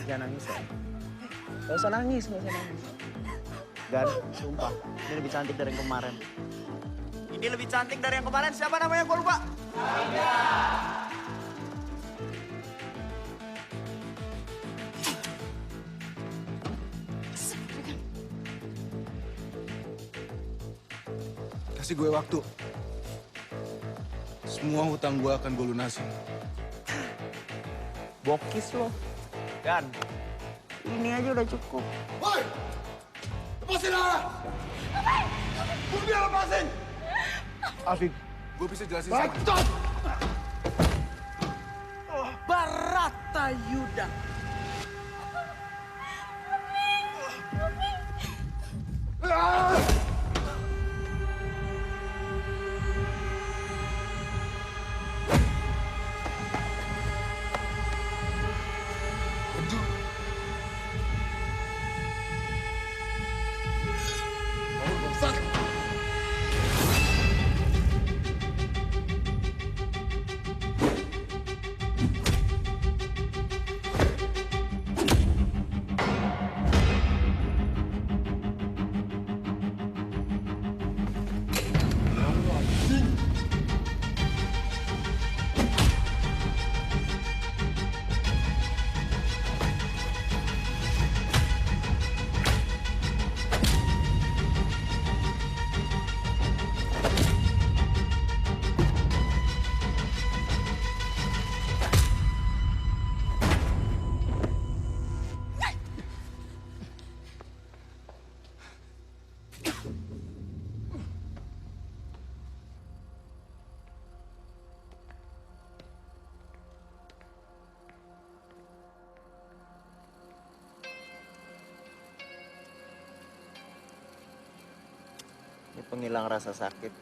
Jangan nangis ya. Gak usah nangis, gak usah nangis. Gan, sumpah, ini lebih cantik dari yang kemarin. Ini lebih cantik dari yang kemarin, siapa namanya gua lupa? Kasih gue waktu. Semua hutang gue akan gue lunasin. Bokis lo. Gan, ini aja udah cukup. Woi! Lepasin Lala! Gue biar lepasin! Afif, gue bisa jelasin sama Bacot! Baratayuda. Ini penghilang rasa sakit.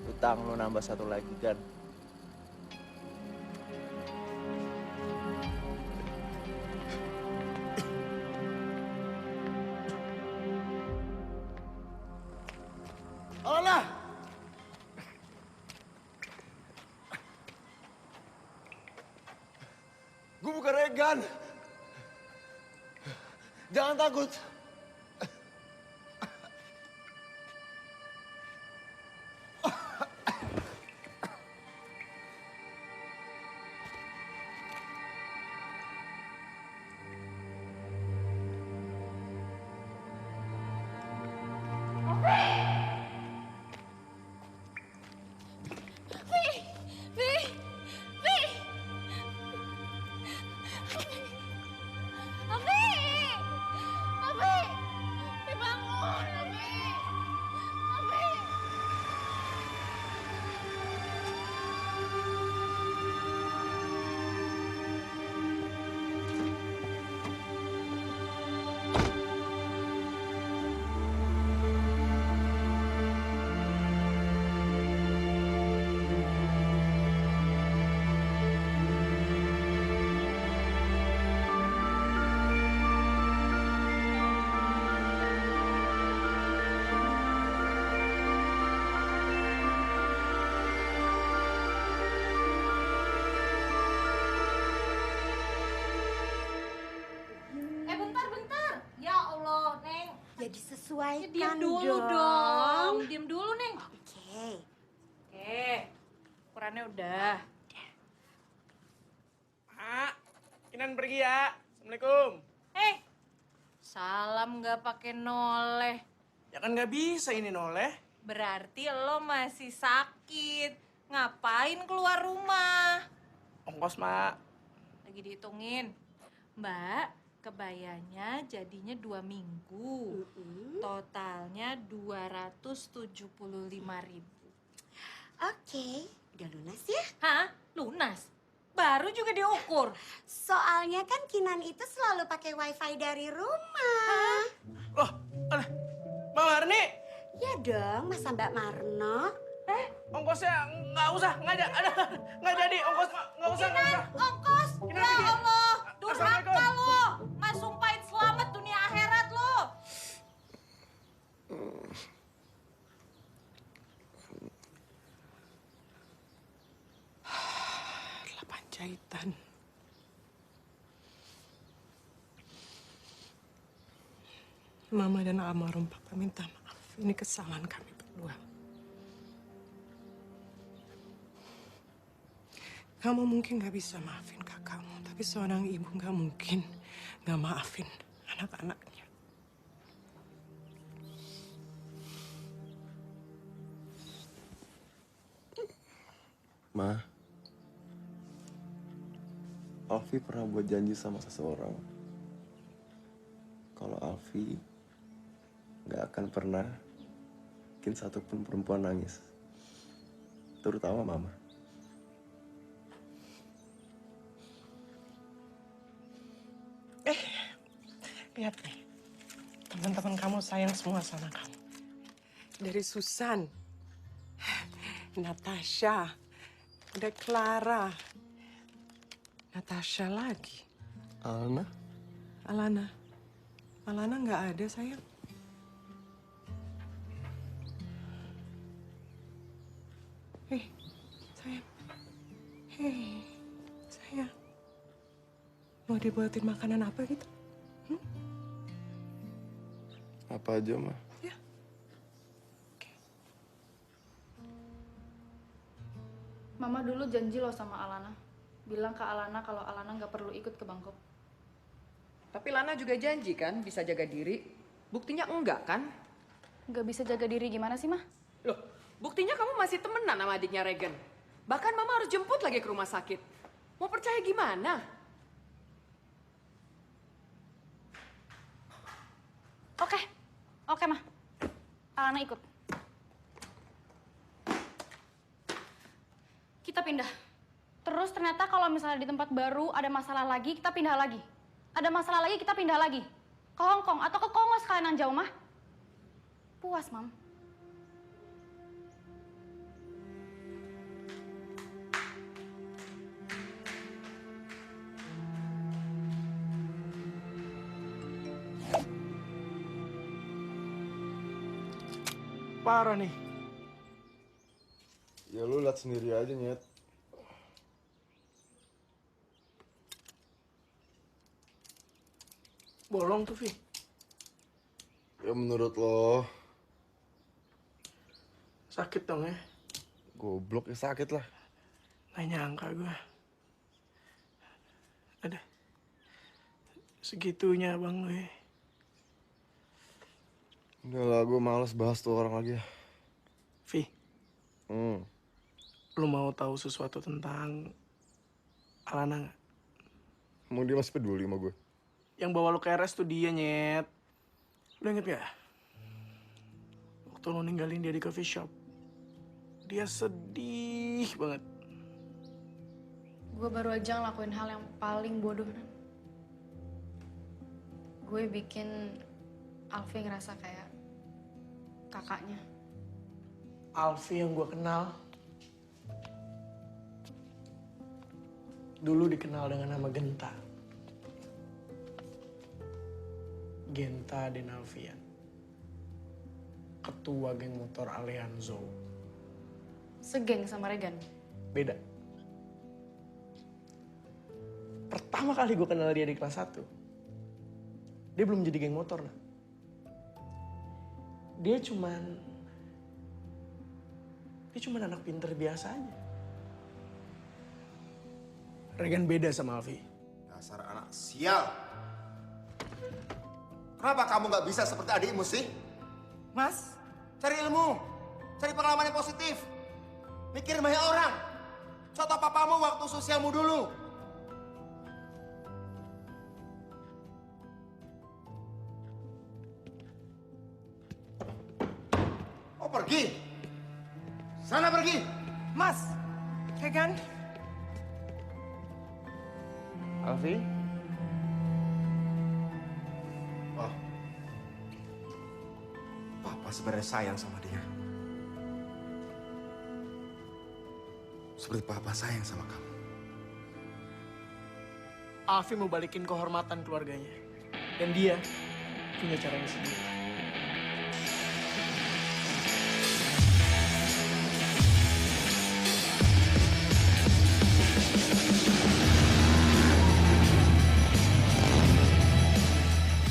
Utang lu nambah satu lagi kan. Alah! Gue bukan Regan. Jangan takut. Disesuaikan diam dulu dong. Diam dulu, Neng. Oke, ukurannya udah. Mak, Kinan pergi ya. Assalamualaikum. Salam nggak pakai noleh. Ya kan nggak bisa ini noleh. Berarti lo masih sakit. Ngapain keluar rumah? Ongkos, Mak. Lagi dihitungin. Mbak, kebayanya jadinya 2 minggu. Totalnya 275.000. Oke, udah lunas ya? Hah? Lunas? Baru juga diukur. Soalnya kan Kinan itu selalu pakai wifi dari rumah. Loh, Mbak Marni? Ya dong, masa Mbak Marno? Ongkosnya nggak usah, nggak jadi ongkos, nggak usah. Ongkos? Kinan Ya pergi. Allah, durhaka Assalamualaikum. lo. Mas sumpahin selamat dunia akhirat lo. Jahitan. Mama dan almarhum Papa minta maaf. Ini kesalahan kami berdua. Kamu mungkin gak bisa maafin kakakmu, tapi seorang ibu gak mungkin gak maafin anak-anaknya. Ma, Alfi pernah buat janji sama seseorang. Kalau Alfi nggak akan pernah bikin satupun perempuan nangis. Terutama Mama. Lihat nih, teman-teman kamu sayang semua sama kamu. Dari Susan, Natasha, ada Clara, Natasha lagi. Alana? Alana nggak ada, sayang. Sayang. Sayang. Mau dibuatin makanan apa gitu? Apa aja, Ma? Mama dulu janji loh sama Alana. Bilang ke Alana kalau Alana nggak perlu ikut ke Bangkok. Tapi Lana juga janji kan bisa jaga diri. Buktinya enggak kan? Nggak bisa jaga diri gimana sih, Mah? Loh, buktinya kamu masih temenan sama adiknya Regan. Bahkan Mama harus jemput lagi ke rumah sakit. Mau percaya gimana? Oke, Mah. Alana ikut. Kita pindah. Terus ternyata kalau misalnya di tempat baru ada masalah lagi, kita pindah lagi. Ada masalah lagi, kita pindah lagi. Ke Hong Kong atau ke Kongo sekalian yang jauh, Mah. Puas, Mam. Parah nih. Ya lu lihat sendiri aja, Nyet. Bolong tuh, Vi. Ya menurut lo. Sakit dong ya? Goblok ya, sakit lah. Nggak nyangka gue. Ada. Segitunya bang gue. Udah lah, gue males bahas tuh orang lagi. Vi. Lu mau tahu sesuatu tentang Alana nggak? Emang dia masih peduli sama gue? Yang bawa lu ke RS tuh dia, Nyet. Lu inget gak? Waktu lu ninggalin dia di coffee shop. Dia sedih banget. Gue baru aja ngelakuin hal yang paling bodoh, Nan. Gue bikin Alfi ngerasa kayak kakaknya. Alfi yang gue kenal dulu dikenal dengan nama Genta. Genta Denalfian. Ketua geng motor Alianzo. Segeng sama Regan. Beda. Pertama kali gue kenal dia di kelas 1. Dia belum jadi geng motor, nah. Dia cuman anak pinter biasa aja. Regan beda sama Alfi. Dasar anak sial. Kenapa kamu nggak bisa seperti adikmu sih? Mas, Cari ilmu, cari pengalaman yang positif. Mikir banyak orang. Contoh papamu waktu sosialmu dulu. Oh pergi. Sana pergi. Mas, Regan. Alfi? Oh. Papa sebenarnya sayang sama dia. Seperti papa sayang sama kamu. Alfi mau balikin kehormatan keluarganya. Dan dia punya caranya sendiri.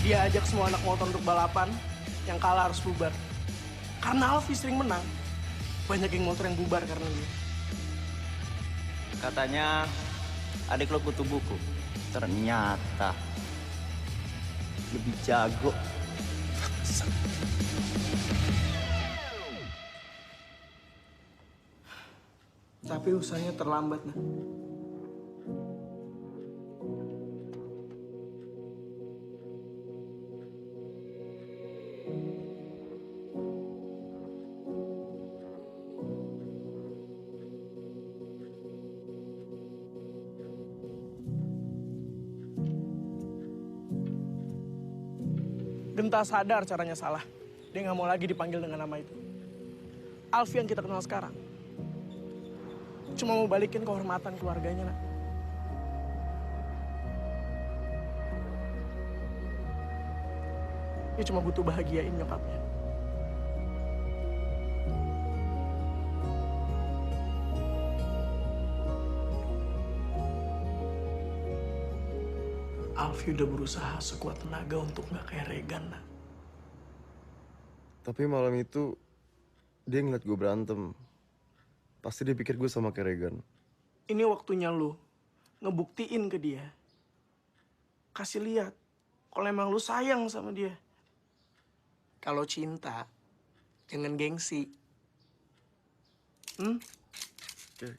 Dia ajak semua anak motor untuk balapan, yang kalah harus bubar. Karena Alfi sering menang, banyak geng motor yang bubar karena dia. Katanya adik lo kutu buku. Ternyata lebih jago. Tapi usahanya terlambat, nah. Genta sadar caranya salah. Dia nggak mau lagi dipanggil dengan nama itu. Alfi yang kita kenal sekarang cuma mau balikin kehormatan keluarganya, nak. Dia cuma butuh bahagiain nyokapnya. Alfi udah berusaha sekuat tenaga untuk nggak kayak Regan, nak. Tapi malam itu dia ngeliat gue berantem. Pasti dia pikir gue sama kayak Regan. Ini waktunya lu ngebuktiin ke dia. Kasih lihat kalau emang lu sayang sama dia. Kalau cinta, jangan gengsi. Oke.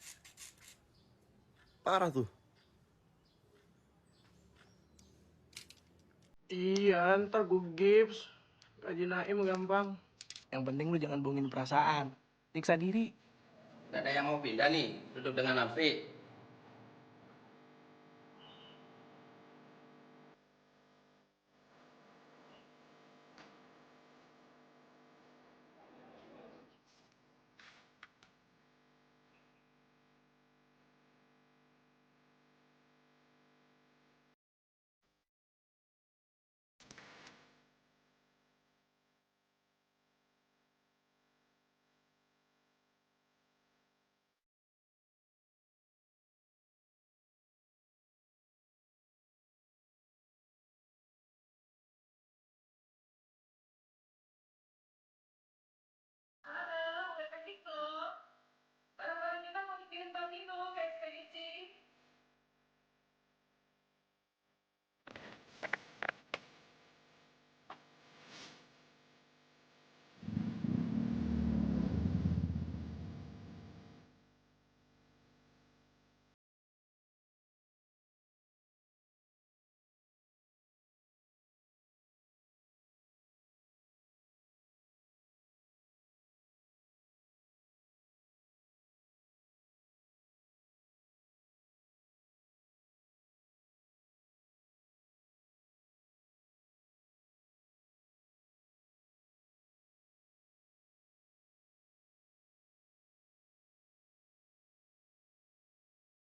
Parah tuh. Iya, ntar gue gips. Kaji Naim gampang. Yang penting lu jangan bohongin perasaan. Nyiksa diri. Gak ada yang mau pindah nih, duduk dengan Alfi.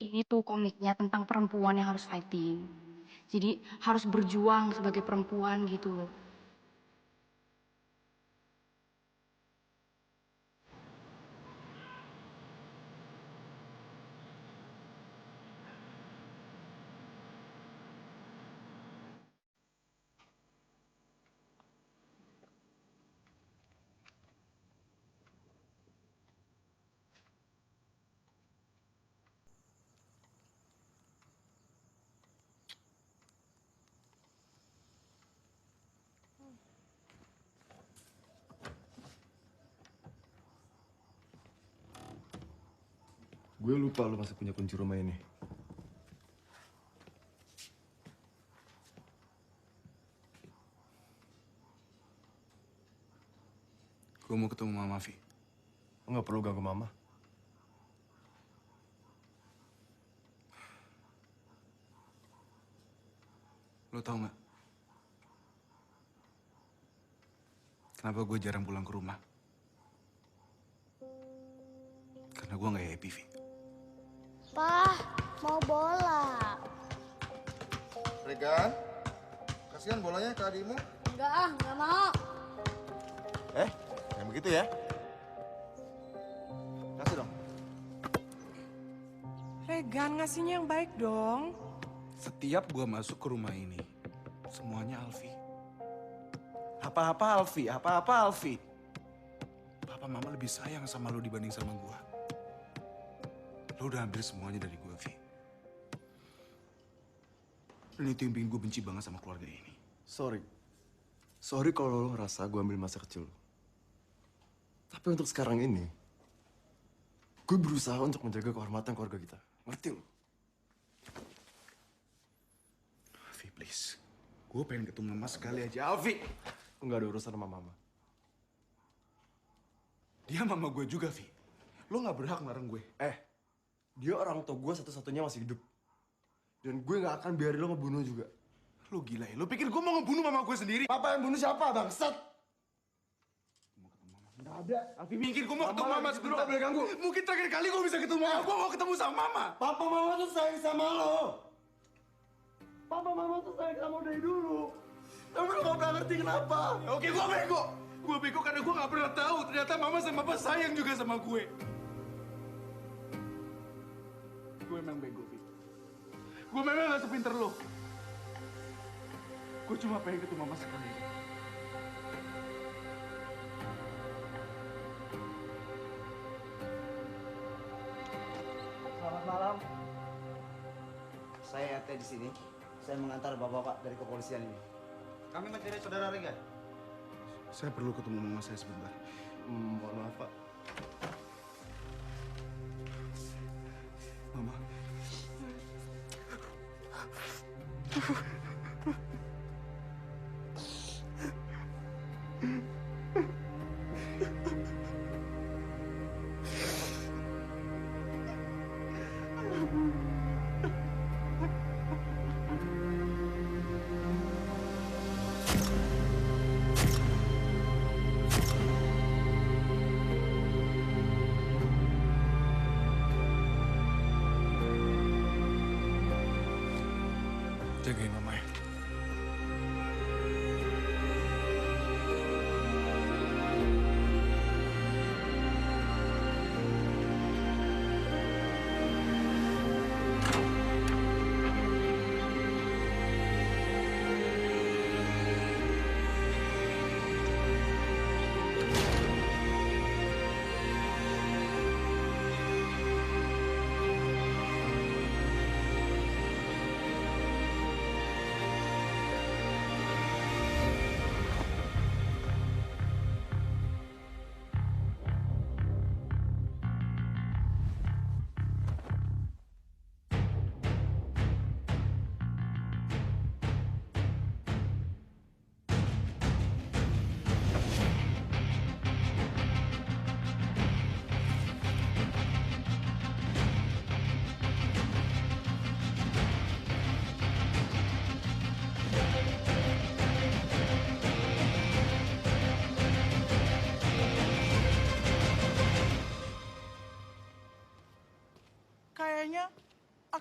Ini tuh komiknya tentang perempuan yang harus fighting. Jadi harus berjuang sebagai perempuan gitu. Gue lupa lo masih punya kunci rumah ini. Gue mau ketemu Mama, Vi. Lo nggak perlu ganggu Mama. Lo tau nggak? Kenapa gue jarang pulang ke rumah? Karena gue nggak happy, Vi. Pah, mau bola. Regan, kasihan bolanya ke adikmu. Enggak mau. Yang begitu ya? Kasih dong. Regan, ngasihnya yang baik dong. Setiap gue masuk ke rumah ini, semuanya Alfi. Apa-apa Alfi, apa-apa Alfi. Papa Mama lebih sayang sama lo dibanding sama gue. Lo udah ambil semuanya dari gue, Vi. Dan itu yang bikin gue benci banget sama keluarga ini. Sorry kalau lo ngerasa gue ambil masa kecil lo. Tapi untuk sekarang ini, gue berusaha untuk menjaga kehormatan keluarga kita. Ngerti lo? Vi, please. Gue pengen ketemu Mama sekali aja, Alfi. Nggak ada urusan sama Mama. Dia Mama gue juga, Vi. Lo nggak berhak ngelarang gue. Dia orang tua gue satu-satunya masih hidup. Dan gue nggak akan biarin lo ngebunuh juga. Lo gila ya? Lo pikir gue mau ngebunuh Mama gue sendiri? Papa yang bunuh siapa, bangsat? Nggak ada. Alfi, minggir. Gue mau ketemu Mama sebentar. Boleh ganggu. Mungkin terakhir kali gue bisa ketemu Mama. Gue mau ketemu sama Mama. Papa Mama tuh sayang sama lo. Papa Mama tuh sayang sama dari dulu. Tapi lo gak pernah ngerti kenapa. Oke, gue bego. Gue bego karena gue gak pernah tahu. Ternyata Mama sama Papa sayang juga sama gue. Gue emang bego, Vi. Gue memang gak sepinter lo. Gue cuma pengen ketemu Mama sekali. Selamat malam. Saya RT di sini. Saya mengantar bapak-bapak dari kepolisian ini. Kami mencari saudara Regan. Saya perlu ketemu Mama saya sebentar. Mohon maaf, Pak. Mama. Jagain Mama ya.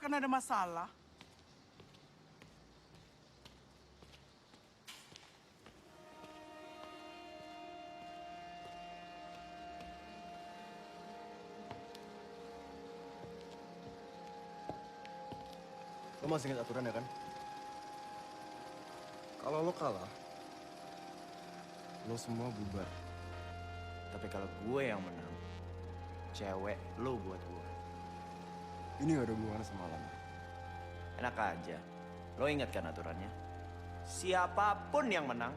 akan ada masalah. Lo masih ingat aturan ya kan? Kalau lo kalah, lo semua bubar. Tapi kalau gue yang menang, cewek lo buat gue. Ini gak ada hubungannya sama Alana. Enak aja. Lo ingat kan aturannya? Siapapun yang menang,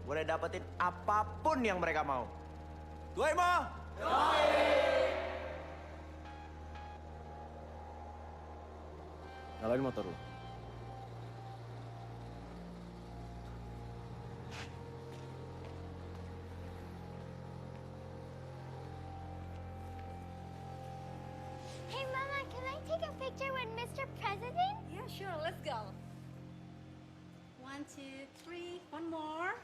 boleh dapetin apapun yang mereka mau. Gue mau! Nyalain motor lo. Hey, Mama, can I take a picture with Mr. President? Yeah, sure. Let's go. 1, 2, 3. One more.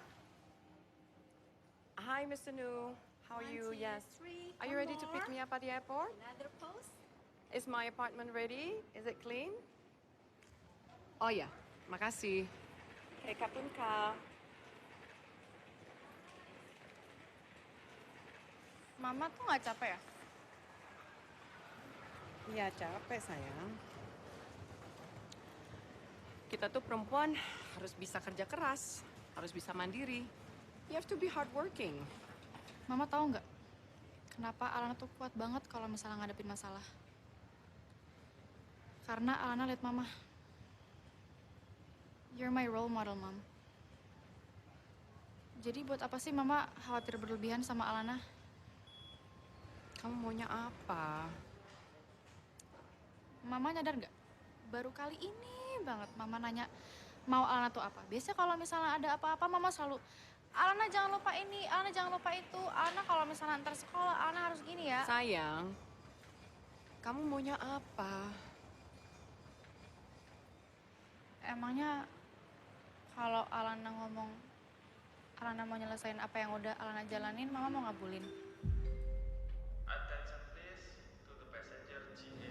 Hi, Mr. Nu. How are 1, you? 2, Yes. 3. Are you One ready to pick more. me up at the airport? Another pose. Is my apartment ready? Is it clean? Oh ya, makasih. Oke, kapun ka. Mama tuh nggak capek ya? Iya, capek sayang. Kita tuh perempuan harus bisa kerja keras, harus bisa mandiri. You have to be hardworking. Mama tahu nggak? Kenapa Alana tuh kuat banget kalau misalnya ngadepin masalah? Karena Alana lihat Mama. You're my role model, Mom. Jadi buat apa sih Mama khawatir berlebihan sama Alana? Kamu maunya apa? Mama nyadar nggak? Baru kali ini banget Mama nanya mau Alana tuh apa. Biasanya kalau misalnya ada apa-apa Mama selalu, Alana jangan lupa ini, Alana jangan lupa itu. Alana kalau misalnya antar sekolah, Alana harus gini ya. Sayang, kamu maunya apa? Emangnya kalau Alana ngomong, Alana mau nyelesain apa yang udah Alana jalanin, Mama mau ngabulin? Attention please to the passenger GA.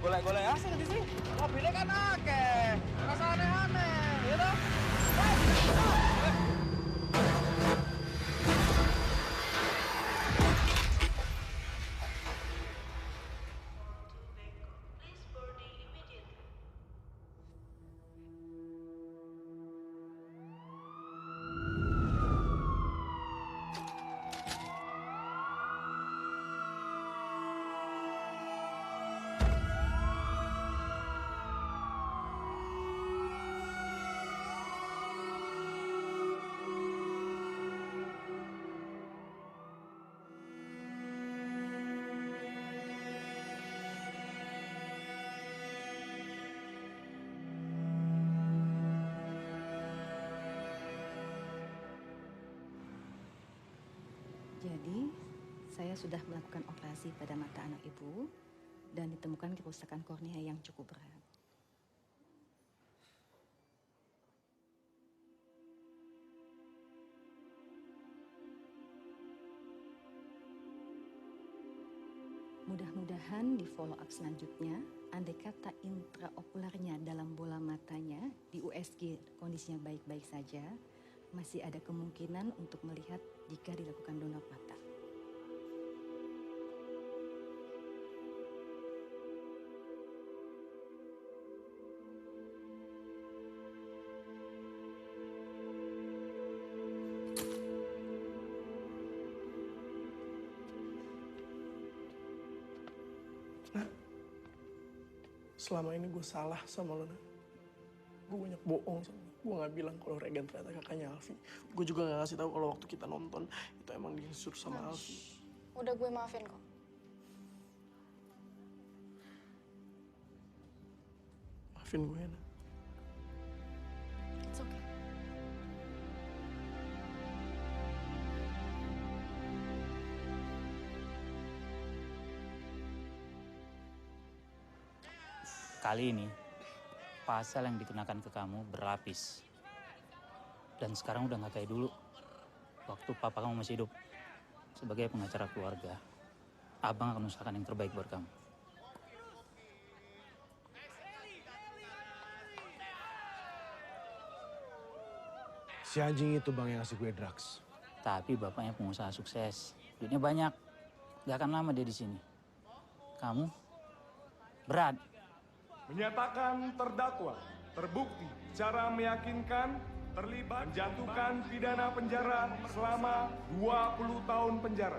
Golek-golek asik di sini. Mobilnya kan akeh. Rasa aneh-aneh, ya toh? Jadi, saya sudah melakukan operasi pada mata anak ibu dan ditemukan kerusakan kornea yang cukup berat. Mudah-mudahan Mudah-mudahan di follow up selanjutnya, andai kata intraokularnya dalam bola matanya di USG kondisinya baik-baik saja, masih ada kemungkinan untuk melihat jika dilakukan donor mata. Selama ini gue salah sama lo, Nak. Gue banyak bohong sama lo. Gue gak bilang kalau Regan ternyata kakaknya Alfi. Gue juga gak ngasih tahu kalau waktu kita nonton itu emang disuruh sama Alfi. Udah gue maafin kok. Maafin gue ya, Nak. It's okay. Kali ini, pasal yang dikenakan ke kamu berlapis. Dan sekarang udah gak kayak dulu. Waktu papa kamu masih hidup. Sebagai pengacara keluarga, abang akan usahakan yang terbaik buat kamu. Si anjing itu bang yang ngasih gue drugs. Tapi bapaknya pengusaha sukses. Duitnya banyak. Gak akan lama dia di sini. Kamu berat. Menyatakan terdakwa terbukti secara meyakinkan terlibat menjatuhkan pidana penjara selama 20 tahun penjara.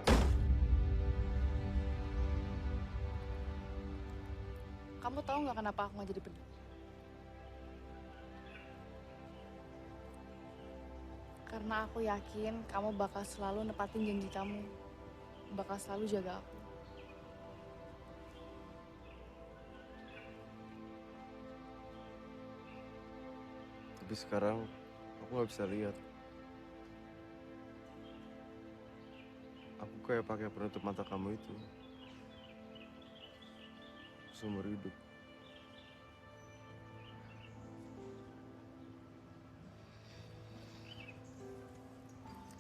Kamu tahu nggak kenapa aku nggak jadi peduli? Karena aku yakin kamu bakal selalu nepatin janji kamu. Bakal selalu jaga aku. Tapi sekarang aku nggak bisa lihat. Aku kayak pakai penutup mata kamu itu seumur hidup.